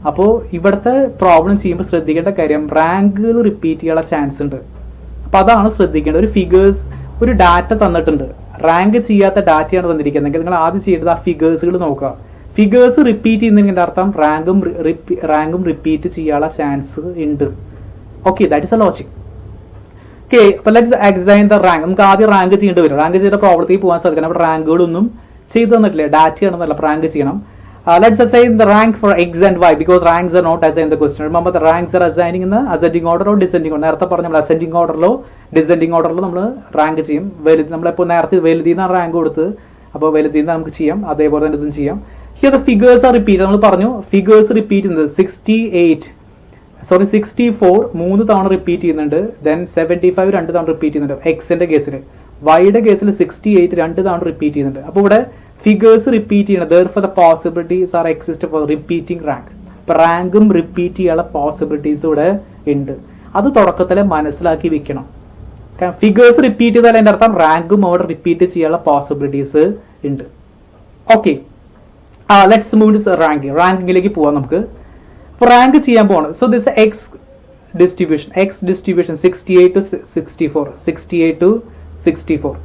അപ്പോൾ ഇവിടുത്തെ പ്രോബ്ലം ചെയ്യുമ്പോൾ ശ്രദ്ധിക്കേണ്ട കാര്യം റാങ്കുകൾ റിപ്പീറ്റ് ചെയ്യാനുള്ള ചാൻസ് ഉണ്ട്. അപ്പൊ അതാണ് ശ്രദ്ധിക്കേണ്ടത്. ഒരു ഫിഗേഴ്സ്, ഒരു ഡാറ്റ തന്നിട്ടുണ്ട്, റാങ്ക് ചെയ്യാത്ത ഡാറ്റയാണ് തന്നിരിക്കുന്നത്. നിങ്ങൾ ആദ്യം ചെയ്യേണ്ടത് ആ ഫിഗേഴ്സുകൾ നോക്കുക. ഫിഗേഴ്സ് റിപ്പീറ്റ് ചെയ്യുന്നതിന്റെ അർത്ഥം റാങ്കും റിപ്പീറ്റ് ചെയ്യാനുള്ള ചാൻസ് ഉണ്ട്. Okay, that is A logic. Okay, അപ്പൊ ലെറ്റ്സ് എക്സൈൻ ദ റാങ്ക്. നമുക്ക് ആദ്യം റാങ്ക് ചെയ്യേണ്ടി വരും. റാങ്ക് ചെയ്ത പ്രോബ്ലത്തിൽ പോകാൻ സാധിക്കണം. അപ്പോൾ റാങ്കുകളൊന്നും ചെയ്തു തന്നിട്ടില്ല, ഡാറ്റയാണെന്നല്ല, റാങ്ക് ചെയ്യണം. Let's assign the rank for x and y because ranks are not assigned in the question. Remember, the ranks are assigning in the ascending order or descending order. നേരത്തെ പറഞ്ഞ നമ്മൾ അസെൻഡിങ് ഓർഡറിലോ ഡിസെൻഡിങ് ഓർഡറിലോ നമ്മൾ rank ചെയ്യും. നമ്മളിപ്പോൾ നേരത്തെ വലുതിന്ന് rank കൊടുത്ത്, അപ്പോൾ വലുതിന്ന് നമുക്ക് ചെയ്യാം. അതേപോലെ തന്നെ ഇതും ചെയ്യാം. Here the figures are repeat. നമ്മൾ പറഞ്ഞു ഫിഗേഴ്സ് റിപ്പീറ്റ് ചെയ്യുന്നത് 64 3 തവണ റിപ്പീറ്റ് ചെയ്യുന്നുണ്ട്. ദെൻ 75 2 തവണ റിപ്പീറ്റ് ചെയ്യുന്നുണ്ട് എക്സിന്റെ കേസിൽ. വൈയുടെ കേസിൽ 68 2 തവണ റിപ്പീറ്റ് ചെയ്യുന്നുണ്ട്. അപ്പോൾ ഇവിടെ ഫിഗേഴ്സ് റിപ്പീറ്റ് ചെയ്യണം. therefore the possibilities are exist for repeating rank. റാങ്കും റിപ്പീറ്റ് ചെയ്യാനുള്ള പോസിബിലിറ്റീസ് ഇവിടെ ഉണ്ട്. അത് തുടക്കത്തിലെ മനസ്സിലാക്കി വെക്കണം. ഫിഗേഴ്സ് റിപ്പീറ്റ് ചെയ്താൽ അതിന്റെ അർത്ഥം റാങ്കും അവിടെ റിപ്പീറ്റ് ചെയ്യാനുള്ള പോസിബിലിറ്റീസ് ഉണ്ട്. ഓക്കെ, ലെറ്റ്സ് മൂവ് ടു റാങ്കിങ്ങിലേക്ക് പോവാം നമുക്ക്. അപ്പോൾ റാങ്ക് ചെയ്യാൻ പോകണം. So this X distribution 68 to 64.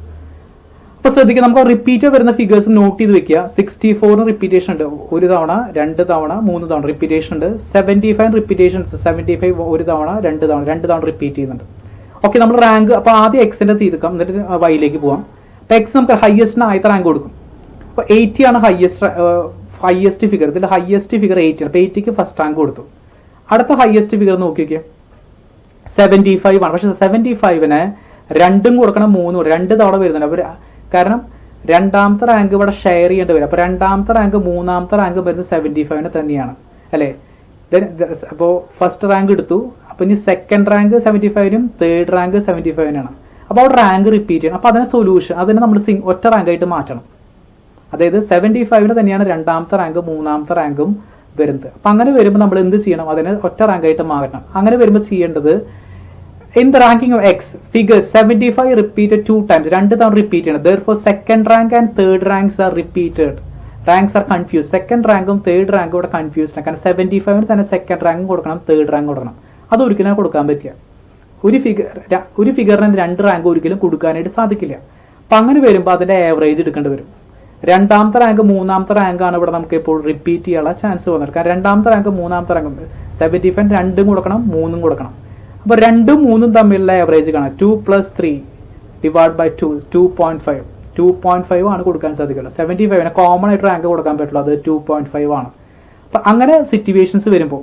അപ്പൊ ശ്രദ്ധിക്കുക, നമുക്ക് റിപ്പീറ്റ് വരുന്ന ഫിഗേഴ്സ് നോട്ട് ചെയ്ത് വെക്കുക. 64 റിപ്പീറ്റേഷൻ ഉണ്ട്, 1 തവണ 2 തവണ 3 തവണ റിപ്പീറ്റേഷൻ ഉണ്ട്. 75 റിപ്പീറ്റേഷൻസ്, 75 1 തവണ 2 തവണ റിപ്പീറ്റ് ചെയ്യുന്നുണ്ട്. ഓക്കെ, നമ്മൾ റാങ്ക് അപ്പൊ ആദ്യം എക്സിന്റെ തീർക്കാം, എന്നിട്ട് വൈയിലേക്ക് പോവാം. അപ്പൊ എക്സ് നമുക്ക് ഹയസ്റ്റിന് ആദ്യത്തെ റാങ്ക് കൊടുക്കും. അപ്പൊ 80 ആണ് ഹയസ്റ്റ് ഫിഗർ. ഇതിൽ ഹയസ്റ്റ് ഫിഗർ 80 ആണ്. അപ്പൊ 80ക്ക് ഫസ്റ്റ് റാങ്ക് കൊടുത്തു. അടുത്ത ഹയസ്റ്റ് ഫിഗർ നോക്കി നോക്കിയേ, 75 ആണ്. പക്ഷെ 75ന് 2 കൊടുക്കണം, 3 2 തവണ വരുന്നുണ്ട്. അപ്പൊ കാരണം രണ്ടാമത്തെ റാങ്ക് ഇവിടെ ഷെയർ ചെയ്യേണ്ടി വരും. അപ്പൊ രണ്ടാമത്തെ റാങ്ക് മൂന്നാമത്തെ റാങ്ക് വരുന്നത് 75ന് തന്നെയാണ്, അല്ലെ? അപ്പോ ഫസ്റ്റ് റാങ്ക് എടുത്തു. അപ്പൊ ഇനി സെക്കൻഡ് റാങ്ക് 75നും തേർഡ് റാങ്ക് 75നാണ്. അപ്പൊ അവിടെ റാങ്ക് റിപ്പീറ്റ് ചെയ്യണം. അപ്പൊ അതിന് സൊല്യൂഷൻ, അതിനെ നമ്മൾ ഒറ്റ റാങ്ക് ആയിട്ട് മാറ്റണം. അതായത് 75ന് തന്നെയാണ് രണ്ടാമത്തെ റാങ്ക് മൂന്നാമത്തെ റാങ്കും വരുന്നത്. അപ്പൊ അങ്ങനെ വരുമ്പോൾ നമ്മൾ എന്ത് ചെയ്യണം? അതിനെ ഒറ്റ റാങ്ക് ആയിട്ട് മാറ്റണം. അങ്ങനെ വരുമ്പോൾ ചെയ്യേണ്ടത്, in the ranking of x, figure 75 repeated 2 times. 2 തവണ റിപ്പീറ്റ് ചെയ്യണം. therefore second rank and third ranks are repeated. ranks are confused. Second റാങ്കും തേർഡ് റാങ്കും ഇവിടെ കൺഫ്യൂസ്ഡ് ആണ്. കാരണം 75ന് തന്നെ സെക്കൻഡ് റാങ്ക് കൊടുക്കണം, തേർഡ് റാങ്ക് കൊടുക്കണം. അത് ഒരിക്കലും കൊടുക്കാൻ പറ്റില്ല. ഒരു ഫിഗറിന് 2 റാങ്ക് ഒരിക്കലും കൊടുക്കാനായിട്ട് സാധിക്കില്ല. അപ്പൊ അങ്ങനെ വരുമ്പോൾ അതിന്റെ ആവറേജ് എടുക്കേണ്ടി വരും. രണ്ടാമത്തെ റാങ്ക് മൂന്നാമത്തെ റാങ്ക് ആണ് ഇവിടെ നമുക്ക് ഇപ്പോൾ റിപ്പീറ്റ് ചെയ്യാനുള്ള ചാൻസ് വന്നത്. കാരണം രണ്ടാമത്തെ റാങ്ക് മൂന്നാമത്തെ റാങ്ക് 75 2 കൊടുക്കണം, 3 കൊടുക്കണം. അപ്പൊ 2 3 തമ്മിലുള്ള ആവറേജ് കാണാം. 2 + 3 ഡിവൈഡ് ബൈ 2 2.5. 2.5 ആണ് കൊടുക്കാൻ സാധിക്കുള്ളൂ. 75ന് കോമൺ ആയിട്ട് റാങ്ക് കൊടുക്കാൻ പറ്റുള്ളൂ, അത് 2.5 ആണ്. അപ്പൊ അങ്ങനെ സിറ്റുവേഷൻസ് വരുമ്പോൾ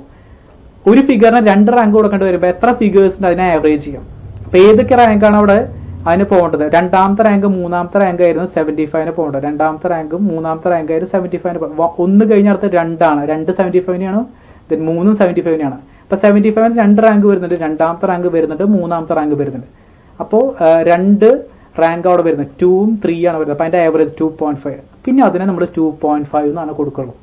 ഒരു ഫിഗറിന് 2 റാങ്ക് കൊടുക്കേണ്ടി വരുമ്പോൾ എത്ര ഫിഗേഴ്സിന് അതിനെ ആവറേജ് ചെയ്യാം? അപ്പൊ ഏതൊക്കെ റാങ്കാണ് അവിടെ അതിന് പോകേണ്ടത്? രണ്ടാമത്തെ റാങ്ക് മൂന്നാമത്തെ റാങ്ക് ആയിരുന്നു 75ന് പോകേണ്ടത്. രണ്ടാമത്തെ റാങ്കും മൂന്നാമത്തെ റാങ്ക് ആയിരുന്നു 75ന്. ഒന്ന് കഴിഞ്ഞ അടുത്ത് 2 ആണ്. 2 75നാണ്, 3 75നാണ്. അപ്പൊ 75ന് 2 റാങ്ക് വരുന്നുണ്ട്, രണ്ടാമത്തെ റാങ്ക് വരുന്നുണ്ട്, മൂന്നാമത്തെ റാങ്ക് വരുന്നുണ്ട്. അപ്പോൾ 2 റാങ്ക് അവിടെ വരുന്നത് 2ഉം 3 ആണ് വരുന്നത്. അപ്പൊ അതിന്റെ ആവറേജ് 2.5. പിന്നെ അതിനെ നമ്മൾ 2.5 എന്നാണ് കൊടുക്കുള്ളൂ.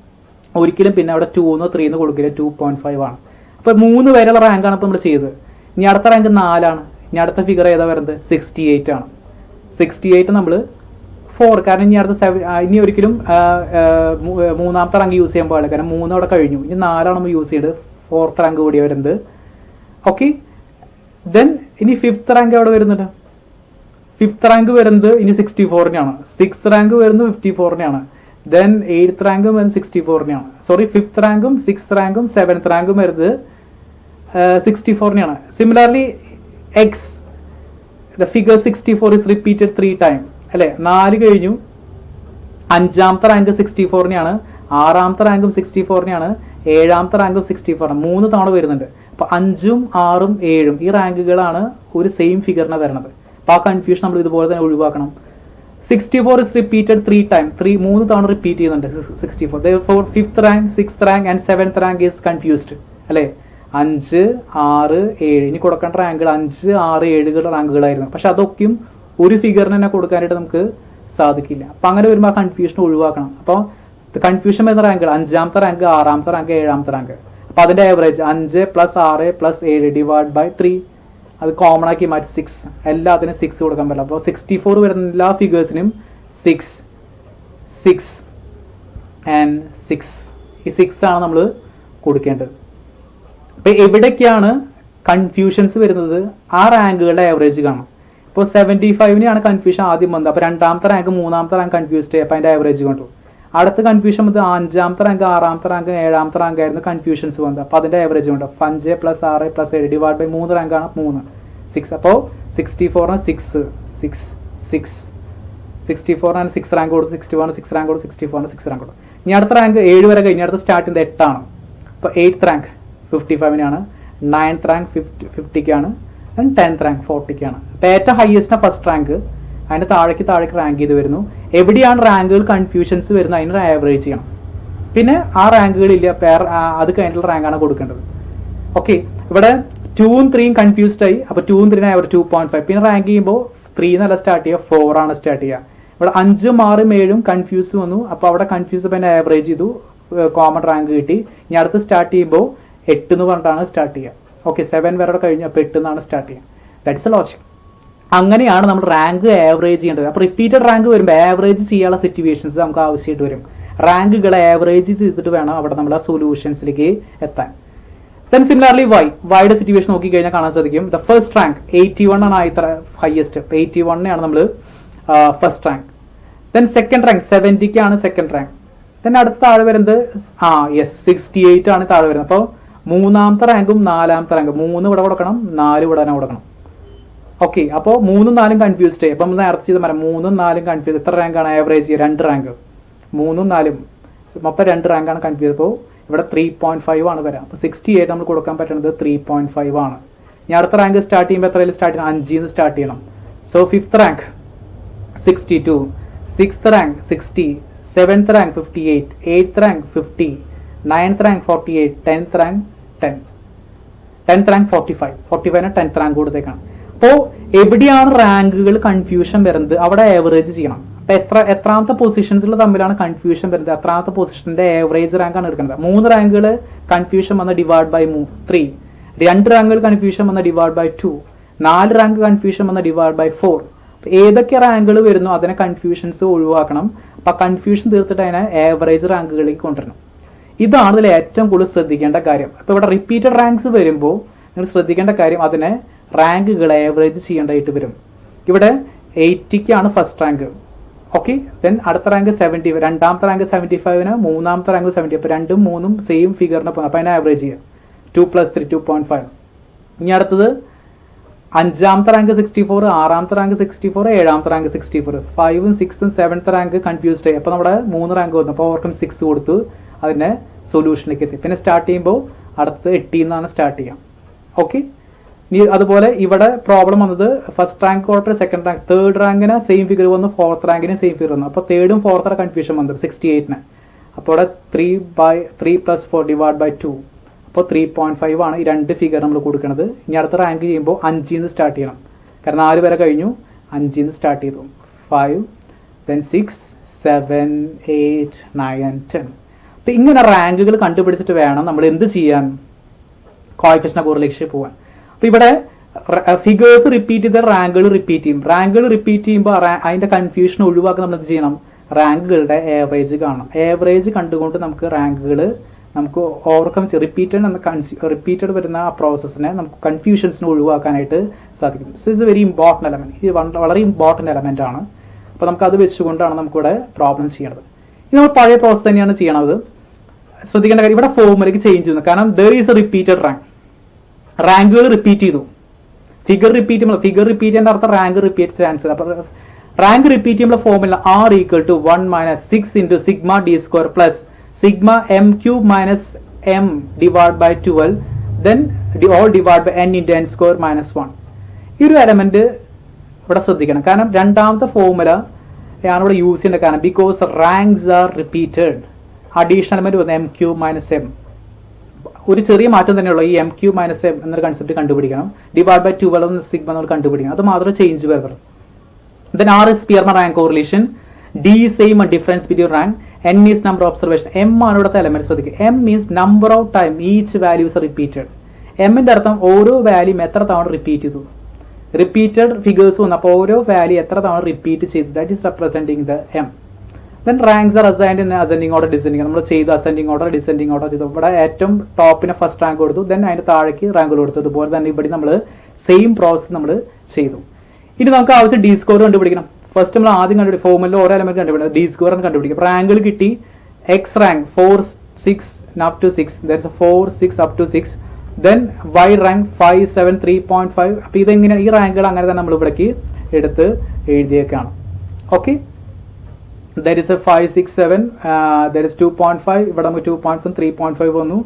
ഒരിക്കലും പിന്നെ അവിടെ 2 3 കൊടുക്കില്ല, 2.5 ആണ്. അപ്പൊ 3 വരെയുള്ള റാങ്കാണ് ഇപ്പൊ നമ്മൾ ചെയ്തത്. ഇനി അടുത്ത റാങ്ക് 4 ആണ്. ഇനി അടുത്ത ഫിഗർ ഏതാ വരുന്നത്? 68 ആണ്. 68 നമ്മൾ 4, കാരണം ഇനി അടുത്ത ഇനി ഒരിക്കലും മൂന്നാമത്തെ റാങ്ക് യൂസ് ചെയ്യാൻ പാടില്ല, കാരണം 3 അവിടെ കഴിഞ്ഞു. ഇനി 4 ആണ് നമ്മൾ യൂസ് ചെയ്തത്. 4th റാങ്ക് കൂടി വരുന്നത്. ഓക്കെ, ദെൻ ഇനി 5th റാങ്ക് അവിടെ വരുന്നുണ്ട്. 5th റാങ്ക് വരുന്നത് ഇനി 64നാണ്. 6th റാങ്ക് വരുന്നത് 54നാണ്. ദെൻ 8th റാങ്കും വരുന്നത് 64നാണ്. സോറി, 5th റാങ്കും 6th റാങ്കും 7th റാങ്കും വരുന്നത് 64നാണ്. Similarly X, the figure 64 is repeated 3 times, അല്ലെ? 4 കഴിഞ്ഞു. 5ാമത്തെ റാങ്ക് 64നാണ്. 6ാമത്തെ റാങ്കും 64നാണ്. 7ാമത്തെ റാങ്കും 64 ആണ്. 3 തവണ വരുന്നുണ്ട്. അപ്പൊ 5ഉം 6ഉം 7ഉം ഈ റാങ്കുകളാണ് ഒരു സെയിം ഫിഗറിനെ വരുന്നത്. അപ്പൊ ആ കൺഫ്യൂഷൻ നമ്മൾ ഇതുപോലെ തന്നെ ഒഴിവാക്കണം. 64 is repeated 3 times. 3 തവണ റിപ്പീറ്റ് ചെയ്യുന്നുണ്ട് 64. Therefore 5th rank, 6th rank and 7th rank is confused, അല്ലെ? 5 6 7 ഇനി കൊടുക്കേണ്ട റാങ്കുകൾ 5 6 7 റാങ്കുകളായിരുന്നു. പക്ഷെ അതൊക്കെയും ഒരു ഫിഗറിന് തന്നെ കൊടുക്കാനായിട്ട് നമുക്ക് സാധിക്കില്ല. അപ്പൊ അങ്ങനെ വരുമ്പോൾ ആ കൺഫ്യൂഷൻ ഒഴിവാക്കണം. അപ്പോൾ ഇത് കൺഫ്യൂഷൻ വരുന്ന റാങ്കുകൾ 5ാമത്തെ റാങ്ക്, 6ാമത്തെ റാങ്ക്, 7ാമത്തെ റാങ്ക്. അപ്പൊ അതിന്റെ ആവറേജ് 5 + 6 + 7 ഡിവൈഡ് ബൈ 3. അത് കോമൺ ആക്കി മാറ്റി 6. എല്ലാത്തിനും 6 കൊടുക്കാൻ പറ്റില്ല. അപ്പോൾ 64 വരുന്ന എല്ലാ ഫിഗേഴ്സിനും 6 6 ആൻഡ് 6. ഈ 6 ആണ് നമ്മൾ കൊടുക്കേണ്ടത്. അപ്പൊ എവിടേക്കാണ് കൺഫ്യൂഷൻസ് വരുന്നത്? ആ റാങ്കുകളുടെ ആവറേജ് കാണാം. ഇപ്പോൾ 75-നെയാണ് കൺഫ്യൂഷൻ ആദ്യം വന്നത്. അപ്പോൾ 2ാമത്തെ റാങ്ക് 3ാമത്തെ റാങ്ക് കൺഫ്യൂസ്ഡ് ആയി. അപ്പോൾ അതിന്റെ ആവറേജ് കണ്ടു. അടുത്ത കൺഫ്യൂഷൻ വന്നത് 5ാമത്തെ റാങ്ക്, 6ാമത്തെ റാങ്ക്, 7ാമത്തെ റാങ്ക് ആയിരുന്നു കൺഫ്യൂഷൻസ് വന്നത്. അപ്പോൾ അതിന്റെ ആവറേജ് കണ്ടു. 5 + 6 + 7 ഡിവൈഡ് ബൈ 3 റാങ്കാണ് 3 6. അപ്പോൾ 64-ന് 6 6 6 64-ന് 6 റാങ്ക് കൊടുത്തു, 61-ന് 6 റാങ്ക് കൊടുത്തു, 64-ന് 6 റാങ്ക് കൊടുത്തു. ഇനി അടുത്ത റാങ്ക് 7 വരെ കഴിഞ്ഞ് അടുത്ത സ്റ്റാർട്ട് ചെയ്യുന്നത് 8 ആണ്. അപ്പോൾ 8th റാങ്ക് 55-നാണ്, 9th റാങ്ക് 50-ക്കാണ്, 10th റാങ്ക് 40-ക്കാണ്. അപ്പോൾ ഏറ്റവും ഹയസ്റ്റ് ഫസ്റ്റ് റാങ്ക്, അതിന്റെ താഴേക്ക് റാങ്ക് ചെയ്ത് വരുന്നു. എവിടെയാണ് റാങ്കുകൾ കൺഫ്യൂഷൻസ് വരുന്നത് അതിനൊരു ആവറേജ് ചെയ്യണം. പിന്നെ ആ റാങ്കുകളില്ല, അത് കഴിഞ്ഞിട്ടുള്ള റാങ്കാണ് കൊടുക്കേണ്ടത്. ഓക്കെ, ഇവിടെ 2ഉം 3ഉം കൺഫ്യൂസ്ഡ് ആയി. അപ്പോൾ 2ഉം 3നും ആവറേജ് 2.5. പിന്നെ റാങ്ക് ചെയ്യുമ്പോൾ 3 എന്നല്ല സ്റ്റാർട്ട് ചെയ്യുക, 4 ആണ് സ്റ്റാർട്ട് ചെയ്യുക. ഇവിടെ 5ഉം 6ഉം 7ഉം കൺഫ്യൂസ് വന്നു. അപ്പോൾ അവിടെ കൺഫ്യൂസ് പിന്നെ ആവറേജ് ചെയ്തു, കോമൺ റാങ്ക് കിട്ടി. ഇനി അടുത്ത് സ്റ്റാർട്ട് ചെയ്യുമ്പോൾ 8 എന്ന് പറഞ്ഞിട്ടാണ് സ്റ്റാർട്ട് ചെയ്യുക. ഓക്കെ, 7 വരെ കഴിഞ്ഞു. അപ്പോൾ 8 എന്നാണ് സ്റ്റാർട്ട് ചെയ്യുക. That's A logic. അങ്ങനെയാണ് നമ്മൾ റാങ്ക് ആവറേജ് ചെയ്യേണ്ടത്. അപ്പോൾ റിപ്പീറ്റഡ് റാങ്ക് വരുമ്പോൾ ആവറേജ് ചെയ്യാനുള്ള സിറ്റുവേഷൻസ് നമുക്ക് ആവശ്യമായിട്ട് വരും. റാങ്കുകളെ ആവറേജ് ചെയ്തിട്ട് വേണം അവിടെ നമ്മൾ ആ സൊല്യൂഷൻസിലേക്ക് എത്താൻ. ദെൻ സിമിലർലി വൈയുടെ സിറ്റുവേഷൻ നോക്കി കഴിഞ്ഞാൽ കാണാൻ സാധിക്കും. ദ ഫസ്റ്റ് റാങ്ക് 81 ആണ് ആദ്യത്തെ ഹയസ്റ്റ്. 81-നെയാണ് നമ്മൾ first rank. Then second rank 70-ക്കാണ് സെക്കൻഡ് റാങ്ക്. ദെൻ അടുത്ത താഴെ വരുന്നത് 68 ആണ് താഴെ വരുന്നത്. അപ്പോൾ 3ാമത്തെ റാങ്കും 4ാമത്തെ റാങ്കും 3 ഇവിടെ കൊടുക്കണം, 4 ഇവിടെ തന്നെ കൊടുക്കണം. ഓക്കെ, അപ്പോൾ 3ഉം 4ഉം കൺഫ്യൂസ്ഡ് ആയി. അപ്പം നേരത്തെ ചെയ്ത് പറയാം, 3ഉം 4ഉം കൺഫ്യൂസ്. എത്ര റാങ്കാണ് ആവറേജ്? 2 റാങ്ക്. 3ഉം 4ഉം മൊത്തം 2 റാങ്കാണ് കൺഫ്യൂസ്. അപ്പോൾ ഇവിടെ 3.5 ആണ് വരാം. അപ്പോൾ 68 നമ്മൾ കൊടുക്കാൻ പറ്റുന്നത് 3.5 ആണ്. ഇനി അടുത്ത റാങ്ക് സ്റ്റാർട്ട് ചെയ്യുമ്പോൾ എത്രയിൽ സ്റ്റാർട്ട് ചെയ്യണം? 5-ന്ന് സ്റ്റാർട്ട് ചെയ്യണം. So 5th rank 62, 6th rank 60, 7th rank 58, 8th rank 50, 9th rank 48, 10th rank 10, 10th rank 45. 45-ന് 10th റാങ്ക് കൊടുത്തേക്കാണ്. അപ്പോൾ എവിടെയാണ് റാങ്കുകൾ കൺഫ്യൂഷൻ വരുന്നത് അവിടെ ആവറേജ് ചെയ്യണം. അപ്പൊ എത്രാമത്തെ പൊസിഷൻസുകൾ തമ്മിലാണ് കൺഫ്യൂഷൻ വരുന്നത്, എത്രാമത്തെ പൊസിഷന്റെ ആവറേജ് റാങ്ക് ആണ് എടുക്കുന്നത്. 3 റാങ്കുകൾ കൺഫ്യൂഷൻ വന്ന ഡിവൈഡ് ബൈ 3, 2 റാങ്കുകൾ കൺഫ്യൂഷൻ വന്ന ഡിവൈഡ് ബൈ 2, 4 റാങ്ക് കൺഫ്യൂഷൻ വന്ന ഡിവൈഡ് ബൈ 4. ഏതൊക്കെ റാങ്കുകൾ വരുന്നു അതിനെ കൺഫ്യൂഷൻസ് ഒഴിവാക്കണം. അപ്പൊ കൺഫ്യൂഷൻ തീർത്തിട്ട് അതിനെ ആവറേജ് റാങ്കുകളിലേക്ക് കൊണ്ടുവരണം. ഇതാണ് ഇതിൽ ഏറ്റവും കൂടുതൽ ശ്രദ്ധിക്കേണ്ട കാര്യം. അപ്പൊ ഇവിടെ റിപ്പീറ്റഡ് റാങ്ക്സ് വരുമ്പോൾ നിങ്ങൾ ശ്രദ്ധിക്കേണ്ട കാര്യം അതിനെ റാങ്കുകൾ ആവറേജ് ചെയ്യേണ്ടതായിട്ട് വരും. ഇവിടെ 80-ക്കാണ് ഫസ്റ്റ് റാങ്ക്. ഓക്കെ, ദെൻ അടുത്ത റാങ്ക് 70, 2ാമത്തെ റാങ്ക് 75-ന്, 3ാമത്തെ റാങ്ക് 70. അപ്പോൾ 2ഉം 3ഉം സെയിം ഫിഗറിന് പോകും. അപ്പോൾ അതിനെ ആവറേജ് ചെയ്യാം. 2 + 3 2.5. ഇനി അടുത്തത് 5ാമത്തെ റാങ്ക് 64, 6ാമത്തെ റാങ്ക് 64, 7ാമത്തെ റാങ്ക് 64. 5ഉം 6ഉം 7th റാങ്ക് കൺഫ്യൂസ്ഡ് ആയി. അപ്പോൾ നമ്മുടെ 3 റാങ്ക് വന്നു. അപ്പോൾ ഓർക്കും 6 കൊടുത്തു, അതിന്റെ സൊല്യൂഷനിലേക്ക് എത്തി. പിന്നെ സ്റ്റാർട്ട് ചെയ്യുമ്പോൾ അടുത്ത് 80-ന്നാണ് സ്റ്റാർട്ട് ചെയ്യാം. ഓക്കെ, ഇനി അതുപോലെ ഇവിടെ പ്രോബ്ലം വന്നത് ഫസ്റ്റ് റാങ്ക് കുഴപ്പമില്ല, സെക്കൻഡ് റാങ്ക്, തേർഡ് റാങ്കിന് സെയിം ഫിഗർ വന്നു, 4th റാങ്കിന് സെയിം ഫിഗർ വന്നു. അപ്പോൾ 3ഉം 4th കൺഫ്യൂഷൻ വന്നത് 68-ന്. അപ്പോൾ ഇവിടെ 3 + 4 ഡിവൈഡ് ബൈ 2. അപ്പോൾ 3.5 ആണ് ഈ 2 ഫിഗർ നമ്മൾ കൊടുക്കുന്നത്. ഇനി അടുത്ത റാങ്ക് ചെയ്യുമ്പോൾ 5-ന്ന് സ്റ്റാർട്ട് ചെയ്യണം. കാരണം 4 വരെ കഴിഞ്ഞു, 5-ന്ന് സ്റ്റാർട്ട് ചെയ്തു. 5, then 6, 7, 8, 9, 10. അപ്പം ഇങ്ങനെ റാങ്കുകൾ കണ്ടുപിടിച്ചിട്ട് വേണം നമ്മൾ എന്ത് ചെയ്യാൻ? കോഎഫിഷ്യന്റ് കോറിലേഷൻ പോകാൻ. അപ്പൊ ഇവിടെ ഫിഗേഴ്സ് റിപ്പീറ്റ് ചെയ്ത റാങ്കുകൾ റിപ്പീറ്റ് ചെയ്യും. റാങ്കുകൾ റിപ്പീറ്റ് ചെയ്യുമ്പോൾ അതിന്റെ കൺഫ്യൂഷൻ ഒഴിവാക്കാൻ നമ്മൾ എന്ത് ചെയ്യണം? റാങ്കുകളുടെ ആവറേജ് കാണണം. ആവറേജ് കണ്ടുകൊണ്ട് നമുക്ക് റാങ്കുകൾ നമുക്ക് ഓവർകം റിപ്പീറ്റഡ് വരുന്ന ആ പ്രോസസ്സിനെ നമുക്ക് കൺഫ്യൂഷൻസിനെ ഒഴിവാക്കാനായിട്ട് സാധിക്കും. So it's A very important element. ഇത് വളരെ ഇമ്പോർട്ടന്റ് എലമെന്റ് ആണ്. അപ്പൊ നമുക്ക് അത് വെച്ചുകൊണ്ടാണ് നമുക്കിവിടെ പ്രോബ്ലം ചെയ്യണത്. ഇത് നമ്മൾ പഴയ പ്രോസസ് തന്നെയാണ് ചെയ്യണത്. ശ്രദ്ധിക്കേണ്ട കാര്യം ഇവിടെ ഫോർമുലയ്ക്ക് ചേഞ്ച് ചെയ്യുന്നു. കാരണം there is a repeated rank. റാങ്കുകൾ റിപ്പീറ്റ് ചെയ്തു, ഫിഗർ റിപ്പീറ്റ് ചെയ്യുമ്പോൾ അർത്ഥം റാങ്ക് റിപ്പീറ്റ് ചാൻസ്. അപ്പൊ റാങ്ക് റിപ്പീറ്റ് ചെയ്യുമ്പോൾ formula R = 1 - 6 × sigma d² plus sigma m³ - m divided by 12 then all divided by n × n² - 1. ഈ ഒരു എലമെന്റ് ഇവിടെ ശ്രദ്ധിക്കണം. കാരണം രണ്ടാമത്തെ ഫോർമുല ആണ് ഇവിടെ യൂസ് ചെയ്യേണ്ട. കാരണം because ranks are repeated, additional element വന്ന് m³ - m. ഒരു ചെറിയ മാറ്റം തന്നെയുള്ള ഈ m³ - m എന്നൊരു കൺസെപ്റ്റ് കണ്ടുപിടിക്കണം. ഡിവൈഡ് ബൈ 12 എന്ന സിഗ്മ നമ്മൾ കണ്ടുപിടിക്കണം. അത് മാത്രമേ ചേഞ്ച് വരുന്നുള്ളൂ. Then R is Spearman rank correlation. D is same difference between rank. n is number of observation. m ആണ് ഇവിടുത്തെ എലമെന്റ്. ശ്രദ്ധിക്കുക, m means number of time each values are repeated. m ന്റെ അർത്ഥം ഓരോ വാല്യൂം എത്ര തവണ റിപ്പീറ്റ് ചെയ്തു. റിപ്പീറ്റഡ് ഫിഗേഴ്സ് വന്നു, അപ്പോൾ ഓരോ വാല്യൂ എത്ര തവണ റിപ്പീറ്റ് ചെയ്തു, that is representing the m. Then ranks are assigned in ascending order descending. നമ്മൾ ചെയ്തു അസെൻഡിങ് ഓർഡർ ഡിസെൻഡിങ് ഓർഡർ ചെയ്തു. ഇവിടെ ഏറ്റവും ടോപ്പിന് ഫസ്റ്റ് റാങ്ക് കൊടുത്തു, ദെൻ അതിന്റെ താഴേക്ക് റാങ്കുകൾ കൊടുത്തു. അതുപോലെ തന്നെ ഇവിടെ നമ്മൾ സെയിം പ്രോസസ് നമ്മൾ ചെയ്തു. ഇനി നമുക്ക് ആവശ്യം ഡി സ്കോർ കണ്ടുപിടിക്കണം. ഫസ്റ്റ് നമ്മൾ ആദ്യം കണ്ടുപിടിക്കും, ഫോർമുല ഓരോ എലമെന്റ് കണ്ടുപിടിക്കും, ഡി സ്കോർ കണ്ടുപിടിക്കും. റാങ്കുകൾ കിട്ടി, X rank 4 6 up to 6, there's a 4 6 up to 6, then y rank 5 7 3.5. അപ്പോൾ ഇതെങ്ങനെ ഈ റാങ്കുകൾ അങ്ങനെ തന്നെ നമ്മൾ ഇവിടേക്ക് എടുത്ത് എഴുതിയേക്കാണ്. Okay, there is a 5 6 7, there is 2.5, ഇവിടെ നമുക്ക് 2.5 3.5 വന്നു,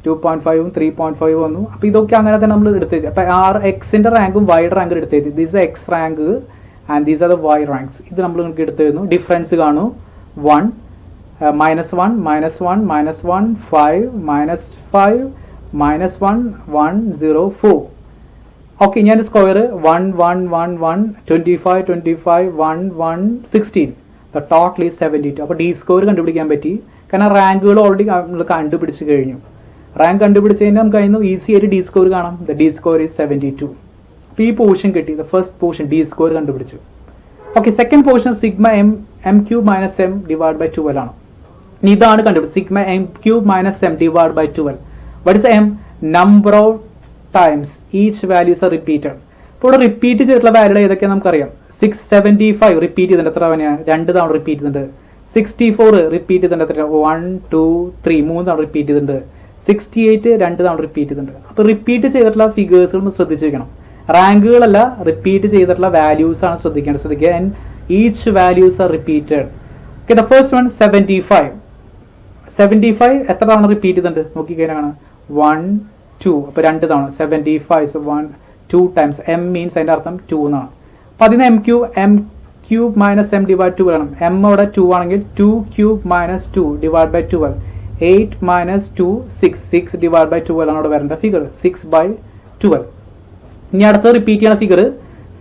2.5 3.5 വന്നു. അപ്പോൾ ഇതൊക്കെ അങ്ങനെ തന്നെ നമ്മൾ എടുത്ത്, അപ്പോൾ ആർ എക്സിന്റെ റാങ്കും വൈയുടെ റാങ്കും എടുത്ത് എഴുതി. This X rank and these are the Y ranks. ഇത് നമ്മൾ നിങ്ങൾക്ക് എടുത്തിരുന്നു. ഡിഫറൻസ് കാണൂ, 1 -1 -1 -1 5 -5 -1 1 0 4. ഓക്കെ, ഞാൻ സ്ക്വയർ 1 1 1 1 25 25 1 1 16. The total is 72. അപ്പോൾ ഡി സ്കോർ കണ്ടുപിടിക്കാൻ പറ്റി, കാരണം റാങ്കുകൾ ഓൾറെഡി നമ്മൾ കണ്ടുപിടിച്ച് കഴിഞ്ഞു. റാങ്ക് കണ്ടുപിടിച്ച് കഴിഞ്ഞാൽ നമുക്ക് അതിന് ഈസി ആയിട്ട് ഡി സ്കോർ കാണാം. The D score is 72. അപ്പോൾ ഈ പോർഷൻ കിട്ടി, the first portion D score കണ്ടുപിടിച്ചു. Okay, second portion sigma M M cube minus M divide by 12 ആണ്. ഇതാണ് കണ്ടുപിടിച്ചത്, sigma M cube minus M divide by 12. What is M? Number of times each values are repeated. ഇപ്പോൾ ഇവിടെ repeat ചെയ്തിട്ടുള്ള വാല്യൂകൾ ഏതൊക്കെയാണ് നമുക്കറിയാം. 675 റിപ്പീറ്റ് ചെയ്തിട്ടുണ്ട്, എത്ര തവണയാണ്? 2 തവണ റിപ്പീറ്റ് ചെയ്തിട്ടുണ്ട്. 64 റിപ്പീറ്റ് ചെയ്തിട്ടുണ്ട്, എത്ര? 1 2 3 3 തവണ റിപ്പീറ്റ് ചെയ്തിട്ടുണ്ട്. 68 2 തവണ റിപ്പീറ്റ് ചെയ്തിട്ടുണ്ട്. അപ്പോൾ റിപ്പീറ്റ് ചെയ്തിട്ടുള്ള ഫിഗേഴ്സുകൾ നമ്മൾ ശ്രദ്ധിച്ചു വെക്കണം. റാങ്കുകളല്ല, റിപ്പീറ്റ് ചെയ്തിട്ടുള്ള വാല്യൂസ് ആണ് ശ്രദ്ധിക്കേണ്ടത്. ശ്രദ്ധിക്കുക, and each values are repeated. Okay, the first one 75. 75 എത്ര തവണ റിപ്പീറ്റ് ചെയ്തിട്ടുണ്ട് നോക്കിക്കഴിഞ്ഞാണ് 1 2. അപ്പോൾ 2 തവണ 75 1 2 ടൈംസ്. എം മീൻസ് അതിന്റെ അർത്ഥം 2 എന്നാണ്. അപ്പോൾ അതിന് M cube minus M divide 2 വേണം. എം അവിടെ 2 ആണെങ്കിൽ 2 cube minus 2 divide by 12. 8 minus 2 6 6 divide by 12 ആണ് അവിടെ വരേണ്ട ഫിഗർ. 6/12. ഇനി അടുത്ത റിപ്പീറ്റ് ചെയ്യുന്ന ഫിഗർ